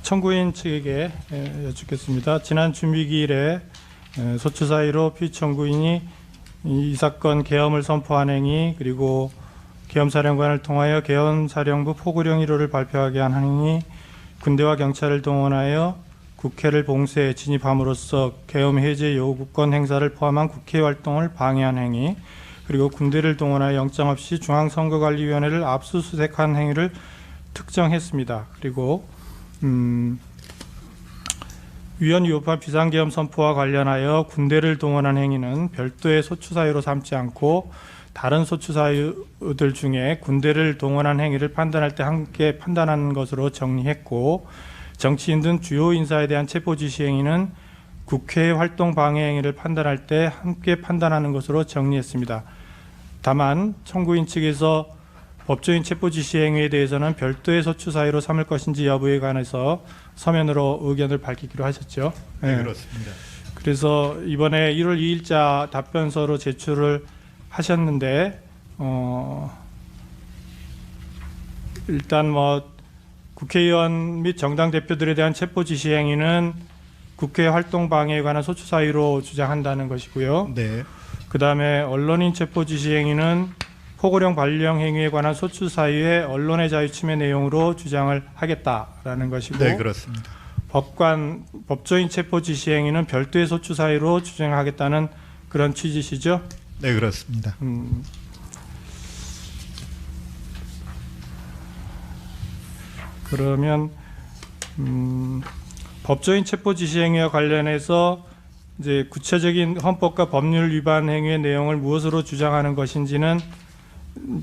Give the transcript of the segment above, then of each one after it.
청구인 측에게 여쭙겠습니다. 지난 준비기일에 소추 사유로 피청구인이 이 사건 계엄을 선포한 행위, 그리고 계엄사령관을 통하여 계엄사령부 포고령 1호를 발표하게 한 행위, 군대와 경찰을 동원하여 국회를 봉쇄 진입함으로써 계엄 해제 요구권 행사를 포함한 국회 활동을 방해한 행위, 그리고 군대를 동원하여 영장 없이 중앙선거관리위원회를 압수수색한 행위를 특정했습니다. 그리고 위헌 위법한 비상계엄 선포와 관련하여 군대를 동원한 행위는 별도의 소추 사유로 삼지 않고 다른 소추 사유들 중에 군대를 동원한 행위를 판단할 때 함께 판단하는 것으로 정리했고, 정치인 등 주요 인사에 대한 체포 지시 행위는 국회 활동 방해 행위를 판단할 때 함께 판단하는 것으로 정리했습니다. 다만 청구인 측에서 법조인 체포 지시 행위에 대해서는 별도의 소추 사유로 삼을 것인지 여부에 관해서 서면으로 의견을 밝히기로 하셨죠. 네, 그렇습니다. 그래서 이번에 1월 2일자 답변서로 제출을 하셨는데 일단 국회의원 및 정당 대표들에 대한 체포 지시 행위는 국회 활동 방해에 관한 소추 사유로 주장한다는 것이고요. 네. 그다음에 언론인 체포 지시 행위는 포고령 발령 행위에 관한 소추 사유의 언론의 자유 침해 내용으로 주장을 하겠다라는 것이고, 네, 그렇습니다. 법조인 체포 지시 행위는 별도의 소추 사유로 주장하겠다는 그런 취지시죠? 네, 그렇습니다. 그러면 법조인 체포 지시 행위와 관련해서 이제 구체적인 헌법과 법률 위반 행위의 내용을 무엇으로 주장하는 것인지는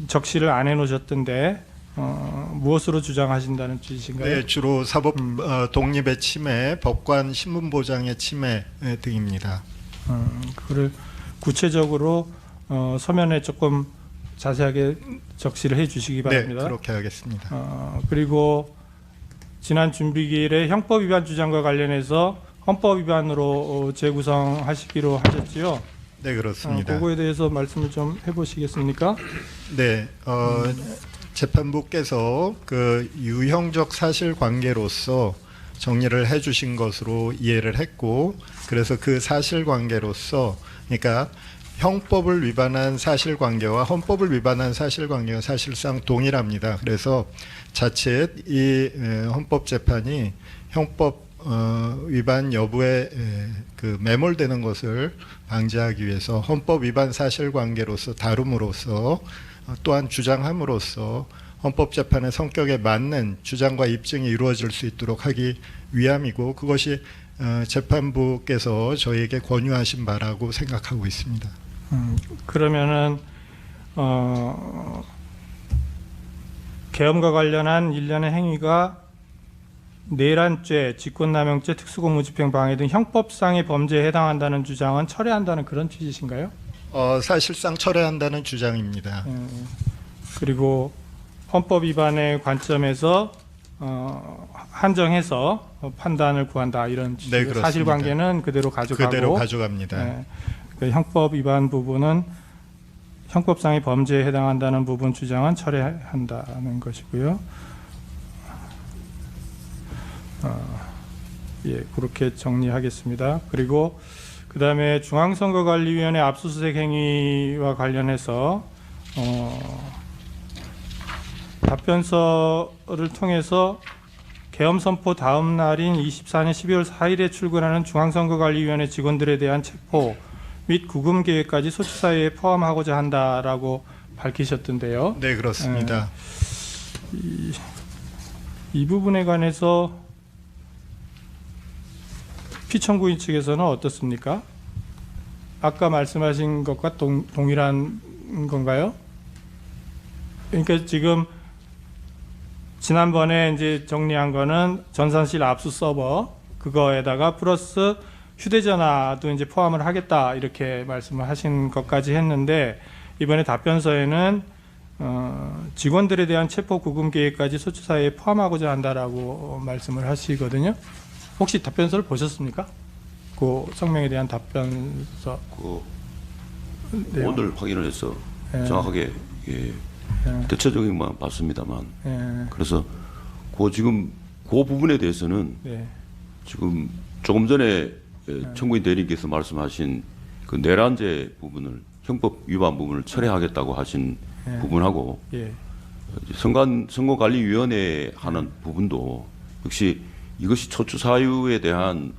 적시를 안 해놓으셨던데 무엇으로 주장하신다는 취지신가요? 네, 주로 사법 독립의 침해, 법관 신분 보장의 침해 등입니다. 그를 구체적으로 서면에 조금 자세하게 적시를 해주시기 바랍니다. 네, 그렇게 하겠습니다. 그리고 지난 준비기일에 형법 위반 주장과 관련해서 헌법 위반으로 재구성하시기로 하셨지요? 네, 그렇습니다. 그거에 대해서 말씀을 좀 해보시겠습니까? 네, 재판부께서 그 유형적 사실관계로서 정리를 해주신 것으로 이해를 했고, 그래서 그 사실관계로서, 그러니까 형법을 위반한 사실관계와 헌법을 위반한 사실관계가 사실상 동일합니다. 그래서 자칫 이 헌법재판이 형법 위반 여부에 그 매몰되는 것을 방지하기 위해서 헌법 위반 사실관계로서 다룸으로써 또한 주장함으로써 헌법재판의 성격에 맞는 주장과 입증이 이루어질 수 있도록 하기 위함이고, 그것이 재판부께서 저희에게 권유하신 바라고 생각하고 있습니다. 그러면은 계엄과 관련한 일련의 행위가 내란죄, 직권남용죄, 특수공무집행 방해 등 형법상의 범죄에 해당한다는 주장은 철회한다는 그런 취지신가요? 사실상 철회한다는 주장입니다. 그리고 헌법 위반의 관점에서 한정해서 판단을 구한다, 이런 취지. 네, 그렇습니다. 사실관계는 그대로 가져가고 그대로 가져갑니다. 그 형법 위반 부분은 형법상의 범죄에 해당한다는 부분 주장은 철회한다는 것이고요. 그렇게 정리하겠습니다. 그리고 그 다음에 중앙선거관리위원회 압수수색 행위와 관련해서 답변서를 통해서 계엄 선포 다음 날인 24년 12월 4일에 출근하는 중앙선거관리위원회 직원들에 대한 체포 및 구금 계획까지 소추 사유에 포함하고자 한다라고 밝히셨던데요. 네, 그렇습니다. 이 부분에 관해서 피청구인 측에서는 어떻습니까? 아까 말씀하신 것과 동일한 건가요? 그러니까 지금 지난번에 이제 정리한 거는 전산실 압수 서버 그거에다가 플러스 휴대전화도 이제 포함을 하겠다, 이렇게 말씀을 하신 것까지 했는데, 이번에 답변서에는 직원들에 대한 체포 구금 계획까지 소추 사유에 포함하고자 한다라고 말씀을 하시거든요. 혹시 답변서를 보셨습니까? 그 성명에 대한 답변서. 오늘 확인을 해서 정확하게 대체적인만 봤습니다만, 그래서 그 지금 그 부분에 대해서는 네. 지금 조금 전에 청구인 대리님께서 말씀하신 그 내란죄 부분을 형법 위반 부분을 철회하겠다고 하신 네. 부분하고 예. 선거관리위원회 하는 부분도 역시 이것이 초추 사유에 대한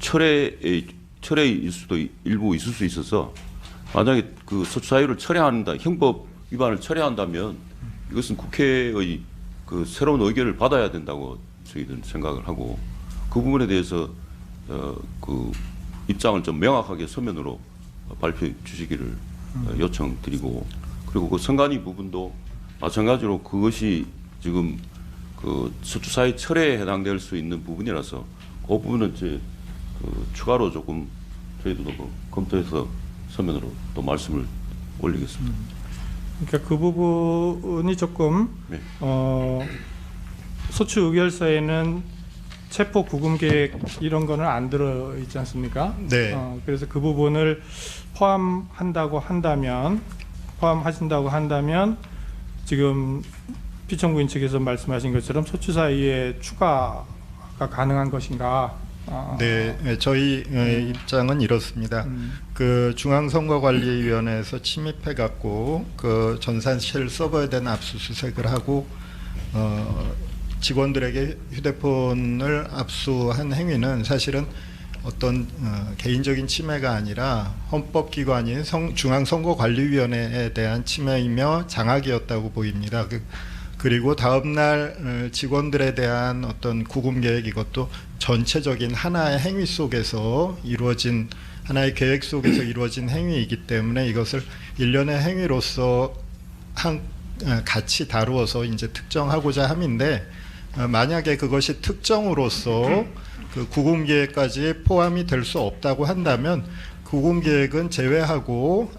철회일 수도 일부 있을 수 있어서 만약에 그 소추 사유를 철회한다, 형법 위반을 철회한다면 이것은 국회의 그 새로운 의견을 받아야 된다고 저희들은 생각을 하고 그 부분에 대해서 그 입장을 좀 명확하게 서면으로 발표해 주시기를 요청드리고 그리고 그 선관위 부분도 마찬가지로 그것이 지금 그 소추 사유 철회에 해당될 수 있는 부분이라서 그 부분은 이제 그 추가로 조금 저희도 검토해서 서면으로 또 말씀을 올리겠습니다. 그러니까 그 부분이 조금 네. 소추 의결서에는 체포 구금 계획 이런 거는 안 들어 있지 않습니까? 네. 그래서 그 부분을 포함하신다고 한다면 지금 피청구인 측에서 말씀하신 것처럼 소추 사유에 추가가 가능한 것인가? 네, 저희 입장은 이렇습니다. 그 중앙선거관리위원회에서 침입해 갖고 그 전산실 서버에 대한 압수수색을 하고 직원들에게 휴대폰을 압수한 행위는 사실은 어떤 개인적인 침해가 아니라 헌법기관인 중앙선거관리위원회에 대한 침해이며 장악이었다고 보입니다. 그리고 다음날 직원들에 대한 어떤 구금 계획 이것도 전체적인 하나의 행위 속에서 이루어진 하나의 계획 속에서 이루어진 행위이기 때문에 이것을 일련의 행위로서 같이 다루어서 이제 특정하고자 함인데 만약에 그것이 특정으로서 그 구금 계획까지 포함이 될 수 없다고 한다면 구금 계획은 제외하고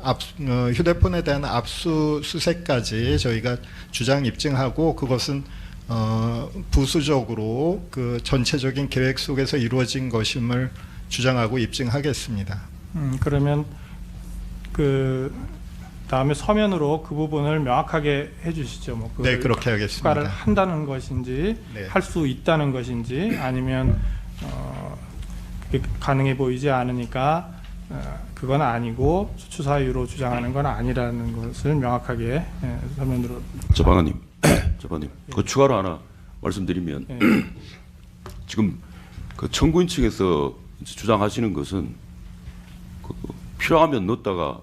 휴대폰에 대한 압수수색까지 저희가 주장 입증하고 그것은 부수적으로 그 전체적인 계획 속에서 이루어진 것임을 주장하고 입증하겠습니다. 그러면 그 다음에 서면으로 그 부분을 명확하게 해주시죠. 뭐 네, 그렇게 하겠습니다. 추가를 한다는 것인지 네. 할 수 있다는 것인지 아니면 그게 가능해 보이지 않으니까 그건 아니고 소추 사유로 주장하는 건 아니라는 것을 명확하게 서면으로. 재판관님, 그 추가로 하나 말씀드리면 지금 그 청구인 측에서 주장하시는 것은 그 필요하면 넣었다가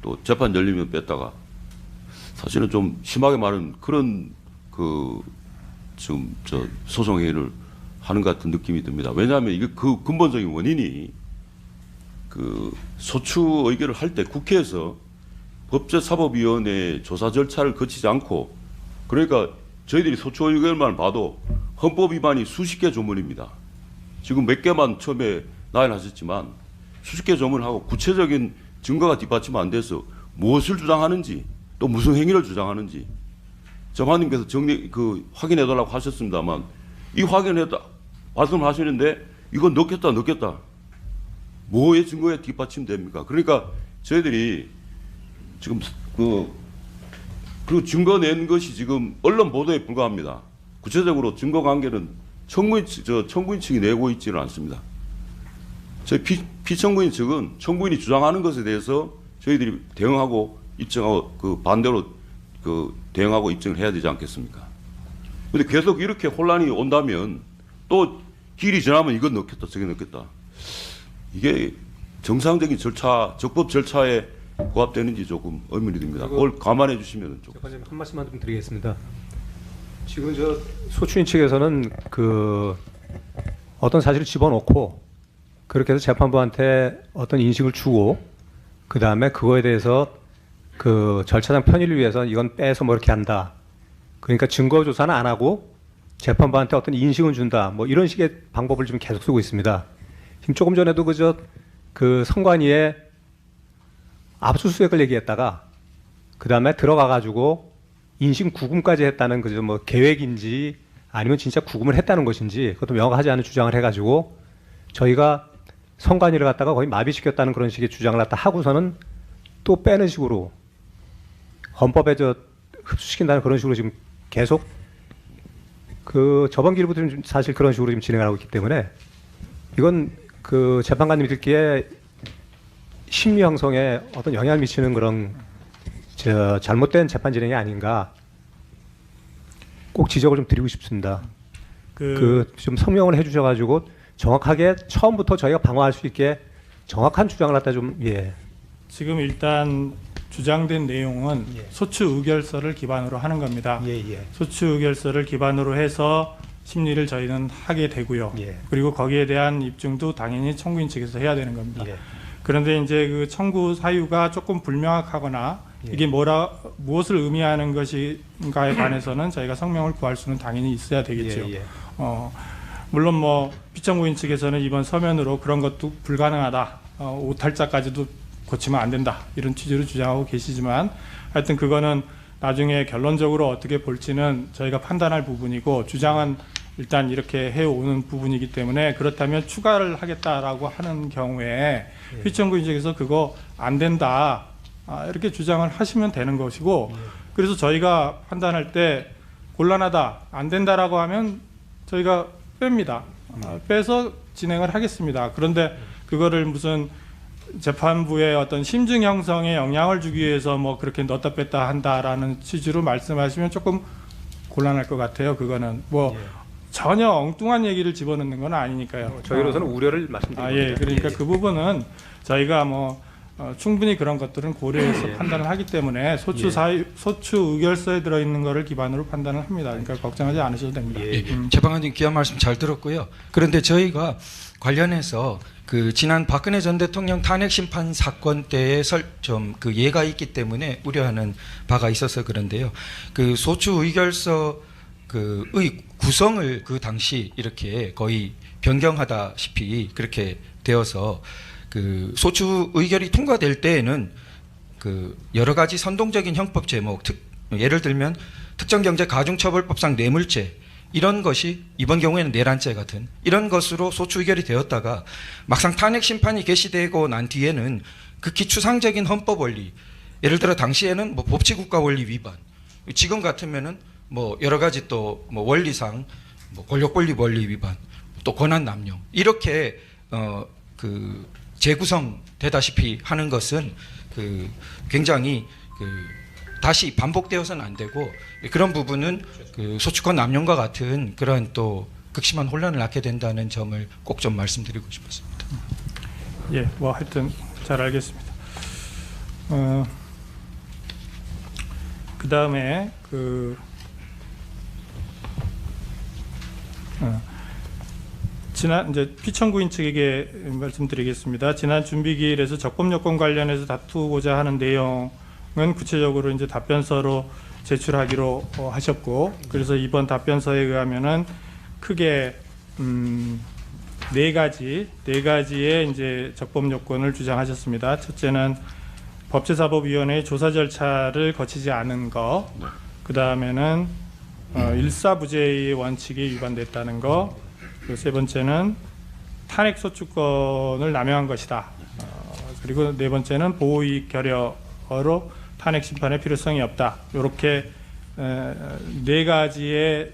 또 재판 열리면 뺐다가 사실은 좀 심하게 말하면 그런 그 지금 저 소송 행위를 하는 것 같은 느낌이 듭니다. 왜냐하면 이게 그 근본적인 원인이 그 소추 의결을 할 때 국회에서 법제사법위원회 조사 절차를 거치지 않고 그러니까 저희들이 소추 의결만 봐도 헌법 위반이 수십 개 조문입니다. 지금 몇 개만 처음에 나열하셨지만 수십 개 조문하고 구체적인 증거가 뒷받침 안 돼서 무엇을 주장하는지 또 무슨 행위를 주장하는지 재판님께서 확인해달라고 하셨습니다만 이 확인했다 말씀하시는데 이건 넣겠다 뭐의 증거에 뒷받침됩니까? 그러니까 저희들이 지금 그 증거 낸 것이 지금 언론 보도에 불과합니다. 구체적으로 증거 관계는 청구인 측이 내고 있지는 않습니다. 저희 피청구인 측은 청구인이 주장하는 것에 대해서 저희들이 대응하고 입증하고 그 반대로 그 대응하고 입증을 해야 되지 않겠습니까? 그런데 계속 이렇게 혼란이 온다면 또 길이 지나면 이건 넣겠다 저게 넣겠다 이게 정상적인 절차 적법 절차에 부합되는지 조금 의문이 듭니다. 그걸 감안해 주시면 조금. 한 말씀만 좀 드리겠습니다. 지금 저 소추인 측에서는 그 어떤 사실을 집어넣고 그렇게 해서 재판부한테 어떤 인식을 주고 그 다음에 그거에 대해서 그 절차상 편의를 위해서 이건 빼서 뭐 이렇게 한다. 그러니까 증거 조사는 안 하고 재판부한테 어떤 인식을 준다. 뭐 이런 식의 방법을 지금 계속 쓰고 있습니다. 지금 조금 전에도 그 선관위에 압수수색을 얘기했다가 그 다음에 들어가가지고 인식 구금까지 했다는 그저 뭐 계획인지 아니면 진짜 구금을 했다는 것인지 그것도 명확하지 않은 주장을 해가지고 저희가 선관위를 갖다가 거의 마비시켰다는 그런 식의 주장을 갖다 하고서는 또 빼는 식으로 헌법에 흡수시킨다는 그런 식으로 지금 계속 그 저번 기일부터 좀 사실 그런 식으로 지금 진행하고 있기 때문에 이건 그 재판관님이 듣기에 심리 형성에 어떤 영향을 미치는 그런 잘못된 재판 진행이 아닌가 꼭 지적을 좀 드리고 싶습니다. 그 좀 성명을 해주셔가지고 정확하게 처음부터 저희가 방어할 수 있게 정확한 주장을 갖다 좀 지금 일단 주장된 내용은 예. 소추 의결서를 기반으로 하는 겁니다. 예. 소추 의결서를 기반으로 해서 심리를 저희는 하게 되고요. 예. 그리고 거기에 대한 입증도 당연히 청구인 측에서 해야 되는 겁니다. 예. 그런데 이제 그 청구 사유가 조금 불명확하거나 예. 이게 무엇을 의미하는 것인가에 관해서는 저희가 성명을 구할 수는 당연히 있어야 되겠죠. 예. 물론 뭐 피청구인 측에서는 이번 서면으로 그런 것도 불가능하다, 오탈자까지도 고치면 안 된다 이런 취지로 주장하고 계시지만 하여튼 그거는 나중에 결론적으로 어떻게 볼지는 저희가 판단할 부분이고 주장은 일단 이렇게 해오는 부분이기 때문에 그렇다면 추가를 하겠다라고 하는 경우에 피청구인 측에서 그거 안 된다 이렇게 주장을 하시면 되는 것이고 그래서 저희가 판단할 때 곤란하다 안 된다라고 하면 저희가 뺍니다. 빼서 진행을 하겠습니다. 그런데 그거를 무슨 재판부의 어떤 심증 형성에 영향을 주기 위해서 뭐 그렇게 넣었다 뺐다 한다라는 취지로 말씀하시면 조금 곤란할 것 같아요. 그거는 뭐 전혀 엉뚱한 얘기를 집어넣는 건 아니니까요. 저희로서는 우려를 말씀드립니다. 예, 그러니까 그 부분은 저희가 뭐 충분히 그런 것들은 고려해서 판단을 하기 때문에 소추 의결서에 들어있는 것을 기반으로 판단을 합니다. 그러니까 걱정하지 않으셔도 됩니다. 재판관님 귀한 말씀 잘 들었고요. 그런데 저희가 관련해서 그 지난 박근혜 전 대통령 탄핵 심판 사건 때에 좀 그 예가 있기 때문에 우려하는 바가 있어서 그런데요. 그 소추 의결서 그의 구성을 그 당시 이렇게 거의 변경하다시피 그렇게 되어서 그 소추 의결이 통과될 때에는 그 여러 가지 선동적인 형법 제목, 예를 들면 특정경제가중처벌법상 뇌물죄 이런 것이 이번 경우에는 내란죄 같은 이런 것으로 소추 의결이 되었다가 막상 탄핵 심판이 개시되고 난 뒤에는 극히 추상적인 헌법 원리, 예를 들어 당시에는 뭐 법치국가 원리 위반, 지금 같으면은 뭐 여러 가지 또 뭐 원리상 뭐 권력 권리 원리 위반, 또 권한 남용 이렇게 그 재구성되다시피 하는 것은 그 굉장히 다시 반복되어서는 안 되고 그런 부분은 그 소추권 남용과 같은 그런 또 극심한 혼란을 낳게 된다는 점을 꼭 좀 말씀드리고 싶었습니다. 예, 뭐 하여튼 잘 알겠습니다. 그 다음에 지난 이제 피청구인 측에게 말씀드리겠습니다. 지난 준비기일에서 적법요건 관련해서 다투고자 하는 내용은 구체적으로 이제 답변서로 제출하기로 하셨고, 그래서 이번 답변서에 의하면은 크게 네 가지의 이제 적법요건을 주장하셨습니다. 첫째는 법제사법위원회의 조사 절차를 거치지 않은 거, 그 다음에는 일사부재의 원칙이 위반됐다는 거. 세 번째는 탄핵 소추권을 남용한 것이다. 그리고 네 번째는 보호이익 결여로 탄핵 심판의 필요성이 없다. 이렇게 네 가지의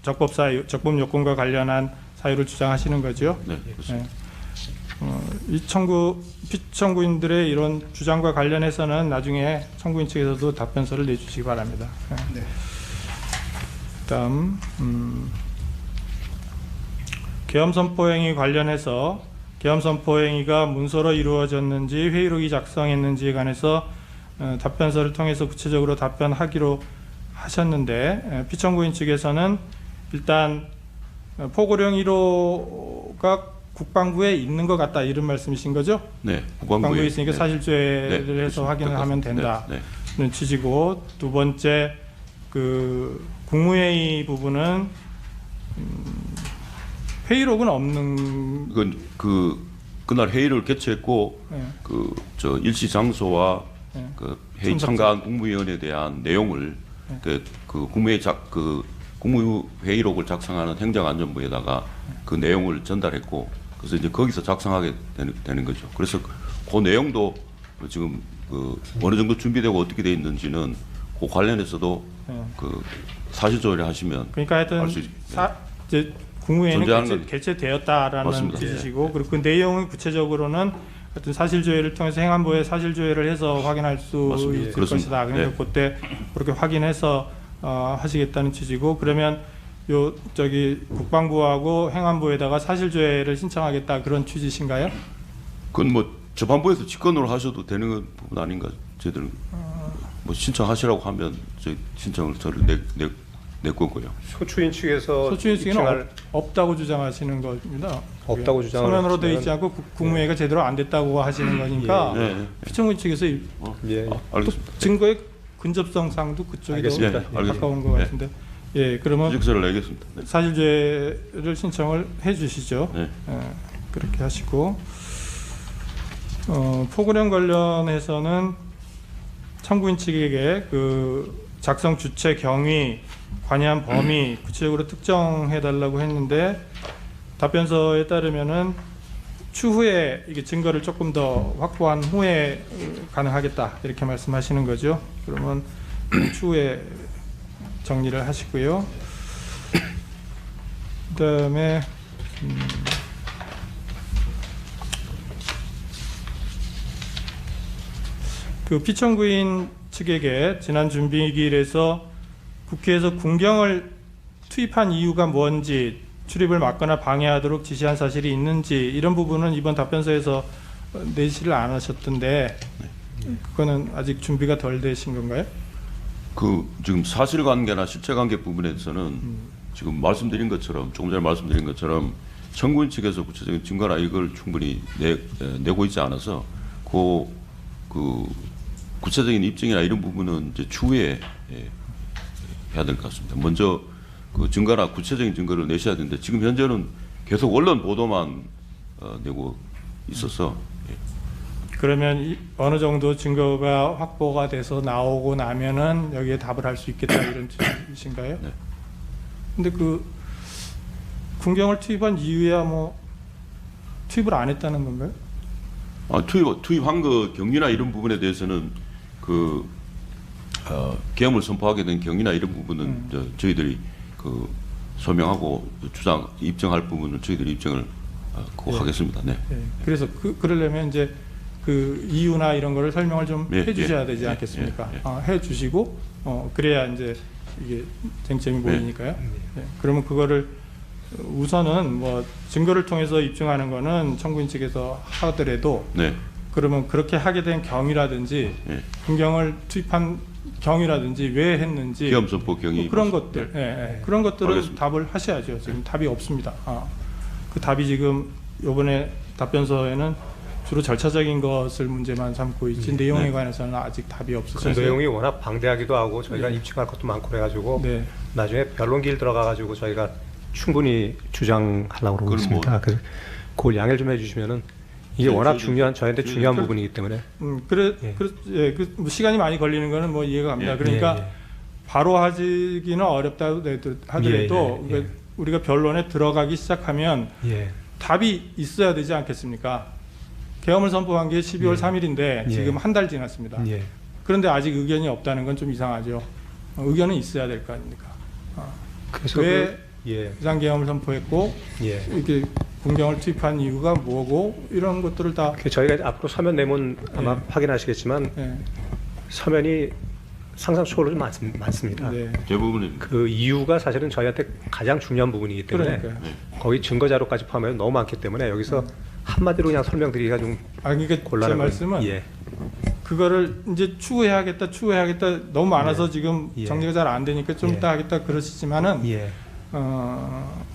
적법 요건과 관련한 사유를 주장하시는 거죠. 네, 그렇습니다. 이 피청구인들의 이런 주장과 관련해서는 나중에 청구인 측에서도 답변서를 내주시기 바랍니다. 네. 그다음 계엄선포행위 관련해서 계엄선포행위가 문서로 이루어졌는지 회의록이 작성했는지에 관해서 답변서를 통해서 구체적으로 답변하기로 하셨는데 피청구인 측에서는 일단 포고령 1호가 국방부에 있는 것 같다 이런 말씀이신 거죠? 네, 국방부에 있으니까 네. 사실죄를 네, 해서 확인을 하면 된다는 네. 취지고, 두 번째 그 국무회의 부분은 회의록은 없는. 그날 회의를 개최했고 네. 저 일시 장소와 네. 그 회의 참가한 국무위원에 대한 내용을 그 국무회의록을 작성하는 행정안전부에다가 그 내용을 전달했고, 그래서 이제 거기서 작성하게 되는 거죠. 그래서 그 내용도 지금 어느 정도 준비되고 어떻게 돼 있는지는 그 관련해서도 사실 조회를 하시면 그러니까 하여튼 알수 이제 국무회의는 존재하는 개최되었다라는 맞습니다. 뜻이시고 그리고 그 내용은 구체적으로는 하여튼 사실조회를 통해서 행안부에 사실조회를 해서 확인할 수 맞습니다. 있을 그렇습니다. 것이다. 그러니까 네. 그때 그렇게 확인해서 하시겠다는 취지고 그러면 요 저기 국방부하고 행안부에다가 사실조회를 신청하겠다 그런 취지신가요? 그건 뭐 재판부에서 직권으로 하셔도 되는 부분 아닌가 저희들은 뭐 신청하시라고 하면 저희 신청을 저를 내 거고요. 소추인 측에서 소추인 측은 입증할 없다고 주장하시는 겁니다. 없다고 주장을 서면으로 되어 했으면- 있지 않고 국무회의가 제대로 안 됐다고 하시는 거니까 네, 네. 피청군 측에서 예. 또 알겠습니다. 증거의 근접성상도 그쪽이 알겠습니다. 더 예, 알겠습니다. 가까운 것 예. 같은데 예 그러면 휴직서를 내겠습니다. 네. 사실죄를 신청을 해주시죠. 네. 그렇게 하시고 포고령 관련해서는 참고인 측에게 그 작성 주체 경위 관여한 범위 구체적으로 특정해 달라고 했는데 답변서에 따르면은 추후에 이게 증거를 조금 더 확보한 후에 가능하겠다 이렇게 말씀하시는 거죠. 그러면 추후에 정리를 하시고요. 그다음에 그 피청구인 측에게 지난 준비기일에서 국회에서 군경을 투입한 이유가 뭔지 출입을 막거나 방해하도록 지시한 사실이 있는지 이런 부분은 이번 답변서에서 내시를 안 하셨던데 그거는 아직 준비가 덜 되신 건가요? 그 지금 사실관계나 실체관계 부분에서는 지금 말씀드린 것처럼 조금 전에 말씀드린 것처럼 청구인 측에서 구체적인 증거나 이걸 충분히 내고 있지 않아서 그 구체적인 입증이나 이런 부분은 이제 추후에 해야 될 것 같습니다. 먼저 그 증거나 구체적인 증거를 내셔야 되는데 지금 현재는 계속 언론 보도만 내고 있어서 그러면 어느 정도 증거가 확보가 돼서 나오고 나면은 여기에 답을 할 수 있겠다 이런 뜻이신가요? 네. 근데 그 군경을 투입한 이유야 뭐 투입을 안 했다는 건가요? 투입한 거 경위나 이런 부분에 대해서는 그 계엄을 선포하게 된 경위나 이런 부분은 저희들이 그 소명하고 주장 입증할 부분은 저희들이 입증을 꼭 하겠습니다. 네. 예. 그래서 그러려면 이제 그 이유나 이런 거를 설명을 좀 예, 해주셔야 예, 되지 예, 않겠습니까? 예, 예. 해주시고 그래야 이제 이게 쟁점이 보이니까요. 예. 그러면 그거를 우선은 뭐 증거를 통해서 입증하는 거는 청구인 측에서 하더라도 네. 그러면 그렇게 하게 된 경위라든지 예. 군경을 투입한 경위라든지 왜 했는지 계엄 선포 경위 뭐 그런 맞습니다. 것들 그런 것들은 알겠습니다. 답을 하셔야죠. 지금 답이 없습니다. 그 답이 지금 이번에 답변서에는 주로 절차적인 것을 문제만 삼고 있지 내용에 네. 관해서는 아직 답이 그 없으셔서 내용이 워낙 방대하기도 하고 저희가 네. 입증할 것도 많고 그래가지고 네. 나중에 변론길 들어가가지고 저희가 충분히 주장하려고 그러고 그건 있습니다. 뭐- 그걸 양해를 좀 해주시면은 이게 네, 워낙 저희도- 중요한 저희한테 저희도 중요한 그- 부분이기 때문에 예. 뭐 시간이 많이 걸리는 거는 뭐 이해가 갑니다. 예. 그러니까 예, 예. 바로 하기는 어렵다 하더라도 예, 예, 그러니까 우리가 변론에 들어가기 시작하면 예. 답이 있어야 되지 않겠습니까? 계엄을 선포한 게 12월 예. 3일인데 예. 지금 한 달 지났습니다. 예. 그런데 아직 의견이 없다는 건 좀 이상하죠. 의견은 있어야 될 거 아닙니까? 그래서 왜 예. 비상계엄을 선포했고 예. 이렇게 군경을 투입한 이유가 뭐고 이런 것들을 다 저희가 앞으로 서면 내면 아마 예. 확인하시겠지만 예, 서면이 상상 초월로 좀 많습니다. 네. 대부분입니다. 그 이유가 사실은 저희한테 가장 중요한 부분이기 때문에 그러니까요. 거기 증거 자료까지 포함하면 너무 많기 때문에 여기서 한마디로 그냥 설명드리기가 좀 그러니까 제 곤란한 말씀은 예. 그거를 이제 추후해야겠다 너무 많아서 예. 지금 예. 정리가 잘 안 되니까 좀 예. 이따 하겠다 그러시지만은 예.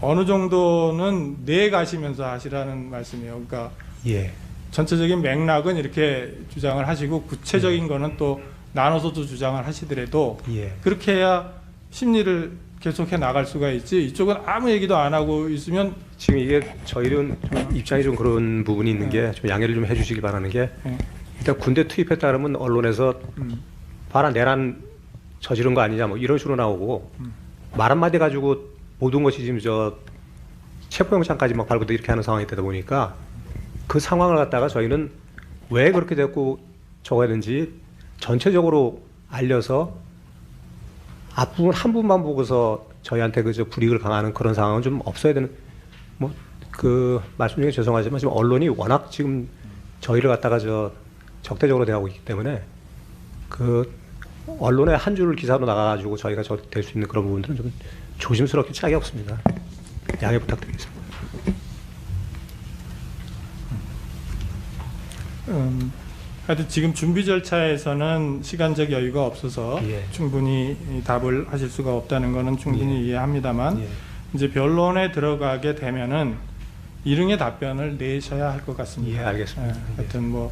어느 정도는 내 가시면서 하시라는 말씀이에요. 그러니까 예. 전체적인 맥락은 이렇게 주장을 하시고 구체적인 거는 또 나눠서도 주장을 하시더라도 예. 그렇게 해야 심리를 계속해 나갈 수가 있지 이쪽은 아무 얘기도 안 하고 있으면 지금 이게 저희는 좀 입장이 좀 그런 부분이 있는 게 좀 양해를 좀 해주시기 바라는 게 예. 일단 군대 투입했다 그러면 언론에서 봐라 내란 저지른 거 아니냐 뭐 이런 식으로 나오고 말 한마디 가지고 모든 것이 지금 저 체포영장까지 막 발부돼 이렇게 하는 상황이 되다 보니까 그 상황을 갖다가 저희는 왜 그렇게 됐고 저거 했는지 전체적으로 알려서 앞부분 한 부분만 보고서 저희한테 그저 불이익을 강하는 그런 상황은 좀 없어야 되는, 뭐 그 말씀 중에 죄송하지만 지금 언론이 워낙 지금 저희를 갖다가 적대적으로 대하고 있기 때문에 그 언론의 한 줄 기사로 나가가지고 저희가 될 수 있는 그런 부분들은 좀 조심스럽게 짝이 없습니다. 양해 부탁드리겠습니다. 하여튼 지금 준비 절차에서는 시간적 여유가 없어서 예. 충분히 답을 하실 수가 없다는 것은 충분히 이해합니다만 예. 이제 변론에 들어가게 되면은 일응의 답변을 내셔야 할 것 같습니다. 예, 알겠습니다. 하여튼 뭐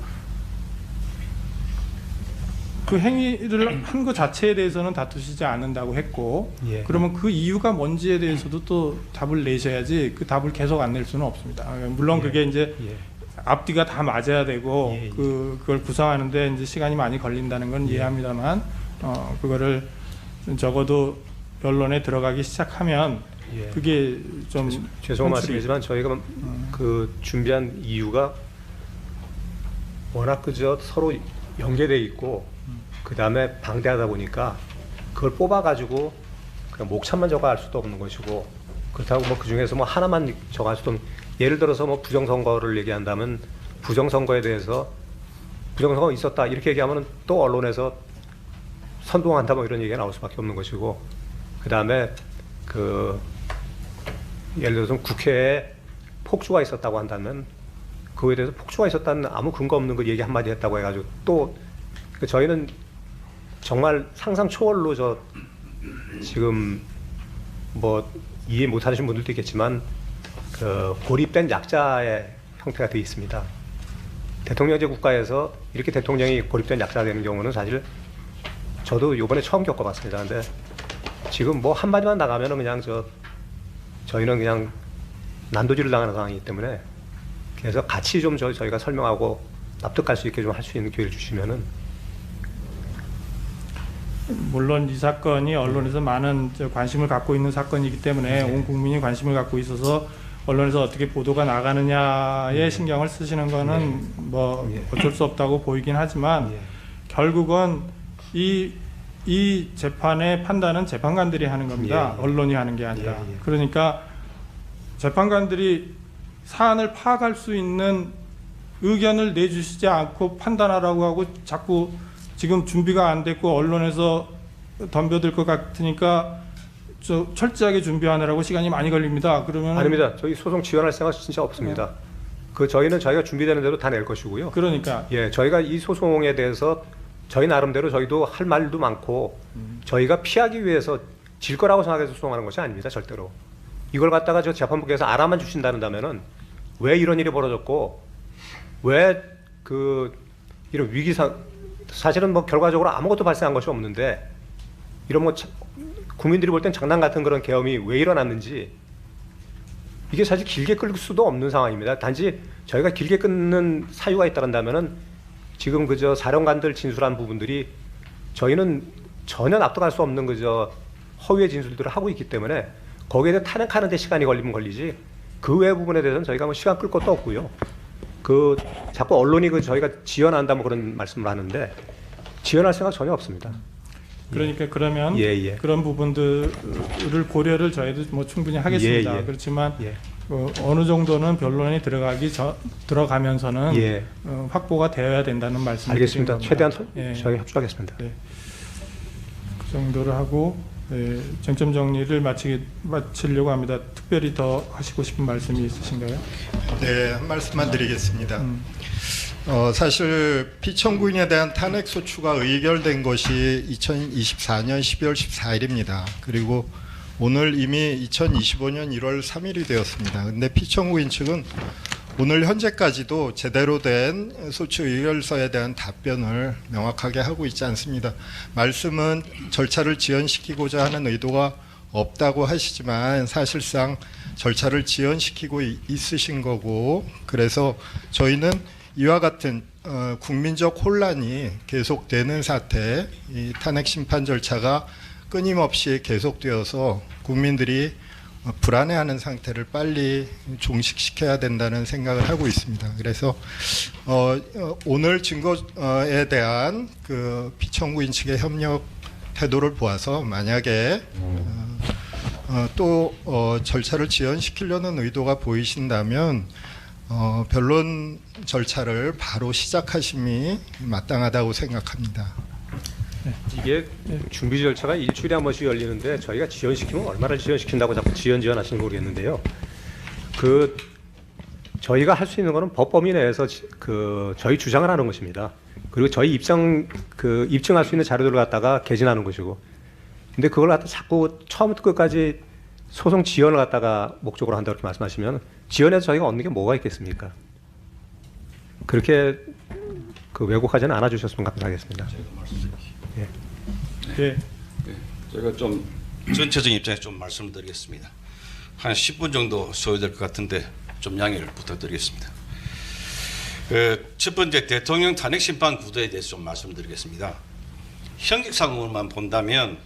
그 행위를 한 것 자체에 대해서는 다투시지 않는다고 했고 예. 그러면 그 이유가 뭔지에 대해서도 또 답을 내셔야지 그 답을 계속 안 낼 수는 없습니다. 물론 예. 그게 이제 예. 앞뒤가 다 맞아야 되고 예, 예. 그걸 구성하는데 이제 시간이 많이 걸린다는 건 이해합니다만 그거를 적어도 변론에 들어가기 시작하면 예. 그게 좀 죄송한 현실이- 말씀이지만 저희가 그 준비한 이유가 워낙 그저 서로 연계돼 있고 그 다음에 방대하다 보니까 그걸 뽑아가지고 그냥 목차만 적어갈 수도 없는 것이고 그렇다고 뭐 그 중에서 뭐 하나만 적어갈 수도 없는, 예를 들어서 뭐 부정선거를 얘기한다면 부정선거에 대해서 부정선거가 있었다 이렇게 얘기하면 또 언론에서 선동한다 뭐 이런 얘기가 나올 수밖에 없는 것이고 그 다음에 그 예를 들어서 국회에 폭주가 있었다고 한다면 그거에 대해서 폭주가 있었다는 아무 근거 없는 그 얘기 한마디 했다고 해가지고 또 저희는 정말 상상 초월로 지금 뭐 이해 못하시는 분들도 있겠지만 그 고립된 약자의 형태가 되어 있습니다. 대통령제 국가에서 이렇게 대통령이 고립된 약자가 되는 경우는 사실 저도 이번에 처음 겪어봤습니다. 근데 지금 뭐 한마디만 나가면은 그냥 저희는 그냥 난도질을 당하는 상황이기 때문에 그래서 같이 좀 저희가 설명하고 납득할 수 있게 좀 할 수 있는 기회를 주시면은. 물론 이 사건이 언론에서 많은 관심을 갖고 있는 사건이기 때문에 온 국민이 관심을 갖고 있어서 언론에서 어떻게 보도가 나가느냐에 신경을 쓰시는 거는 뭐 어쩔 수 없다고 보이긴 하지만 결국은 이 재판의 판단은 재판관들이 하는 겁니다. 언론이 하는 게 아니라. 그러니까 재판관들이 사안을 파악할 수 있는 의견을 내주시지 않고 판단하라고 하고 자꾸 지금 준비가 안 됐고 언론에서 덤벼들 것 같으니까 철저하게 준비하느라고 시간이 많이 걸립니다. 그러면 아닙니다. 저희 소송 지원할 생각 진짜 없습니다. 그 저희는 저희가 준비되는 대로 다 낼 것이고요. 그러니까 예, 저희가 이 소송에 대해서 저희 나름대로 저희도 할 말도 많고 저희가 피하기 위해서 질 거라고 생각해서 소송하는 것이 아닙니다. 절대로. 이걸 갖다가 저 재판부께서 알아만 주신다면은 왜 이런 일이 벌어졌고 왜 이런 위기상 사실은 뭐 결과적으로 아무것도 발생한 것이 없는데 이런 뭐 국민들이 볼 땐 장난 같은 그런 계엄이 왜 일어났는지 이게 사실 길게 끌 수도 없는 상황입니다. 단지 저희가 길게 끊는 사유가 있다면은 지금 그저 사령관들 진술한 부분들이 저희는 전혀 납득할 수 없는 그저 허위의 진술들을 하고 있기 때문에 거기에 대해 탄핵하는 데 시간이 걸리면 걸리지 그 외 부분에 대해서는 저희가 뭐 시간 끌 것도 없고요. 자꾸 언론이 저희가 지연한다 뭐 그런 말씀을 하는데 지연할 생각 전혀 없습니다. 그러니까 그러면 예. 그런 부분들을 고려를 저희도 뭐 충분히 하겠습니다. 예. 그렇지만 예. 어느 정도는 변론에 들어가면서는 예. 확보가 되어야 된다는 말씀을 알겠습니다. 드린 최대한 겁니다. 예. 저희 협조하겠습니다. 네. 그 정도로 하고 쟁점 정리를 마치려고 합니다. 특별히 더 하시고 싶은 말씀이 있으신가요? 네, 한 말씀만 드리겠습니다. 사실 피청구인에 대한 탄핵 소추가 의결된 것이 2024년 12월 14일입니다. 그리고 오늘 이미 2025년 1월 3일이 되었습니다. 근데 피청구인 측은 오늘 현재까지도 제대로 된 소추 의결서에 대한 답변을 명확하게 하고 있지 않습니다. 말씀은 절차를 지연시키고자 하는 의도가 없다고 하시지만 사실상 절차를 지연시키고 있으신 거고 그래서 저희는 이와 같은 국민적 혼란이 계속되는 사태, 이 탄핵 심판 절차가 끊임없이 계속되어서 국민들이 불안해하는 상태를 빨리 종식시켜야 된다는 생각을 하고 있습니다. 그래서 오늘 증거에 대한 그 피청구인 측의 협력 태도를 보아서 만약에 또 절차를 지연시키려는 의도가 보이신다면 변론 절차를 바로 시작하심이 마땅하다고 생각합니다. 이게 준비 절차가 일주일에 한 번씩 열리는데 저희가 지연시키면 얼마나 지연시킨다고 자꾸 지연하시는 거 모르겠는데요. 저희가 할 수 있는 거는 법 범위 내에서 저희 주장을 하는 것입니다. 그리고 저희 입증할 수 있는 자료들을 갖다가 개진하는 것이고. 근데 그걸 갖다 자꾸 처음부터 끝까지 소송 지연을 갖다가 목적으로 한다고 이렇게 말씀하시면 지연해서 저희가 얻는 게 뭐가 있겠습니까? 그렇게 왜곡하지는 않아 주셨으면 감사하겠습니다. 예. 제가 좀 전체적인 입장에서 좀 말씀을 드리겠습니다. 한 10분 정도 소요될 것 같은데 좀 양해를 부탁드리겠습니다. 첫 번째 대통령 탄핵 심판 구도에 대해서 좀 말씀드리겠습니다. 형식상으로만 본다면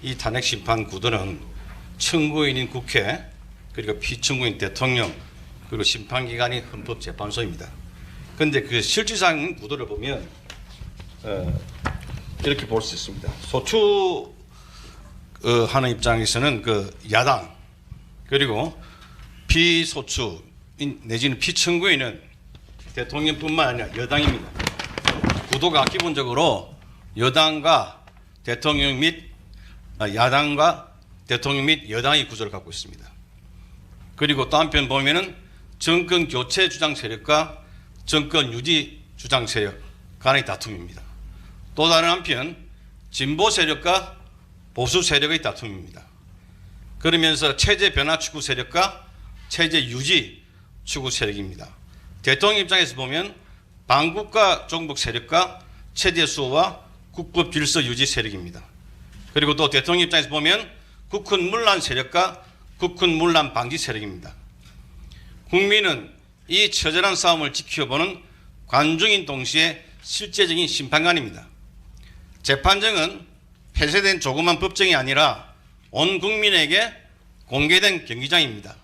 이 탄핵 심판 구도는 청구인인 국회 그리고 피청구인 대통령 그리고 심판기관인 헌법재판소입니다. 그런데 그 실질상 구도를 보면 이렇게 볼 수 있습니다. 소추하는 입장에서는 그 야당 그리고 피소추인 내지는 피청구인은 대통령뿐만 아니라 여당입니다. 구도가 기본적으로 여당과 대통령 및 야당과 대통령 및 여당의 구조를 갖고 있습니다. 그리고 또 한편 보면은 정권 교체 주장 세력과 정권 유지 주장 세력 간의 다툼입니다. 또 다른 한편 진보 세력과 보수 세력의 다툼입니다. 그러면서 체제 변화 추구 세력과 체제 유지 추구 세력입니다. 대통령 입장에서 보면 반국가 종북 세력과 체제 수호와 국법 질서 유지 세력입니다. 그리고 또 대통령 입장에서 보면 국군 문란 세력과 국군 문란 방지 세력입니다. 국민은 이 처절한 싸움을 지켜보는 관중인 동시에 실제적인 심판관입니다. 재판정은 폐쇄된 조그만 법정이 아니라 온 국민에게 공개된 경기장입니다.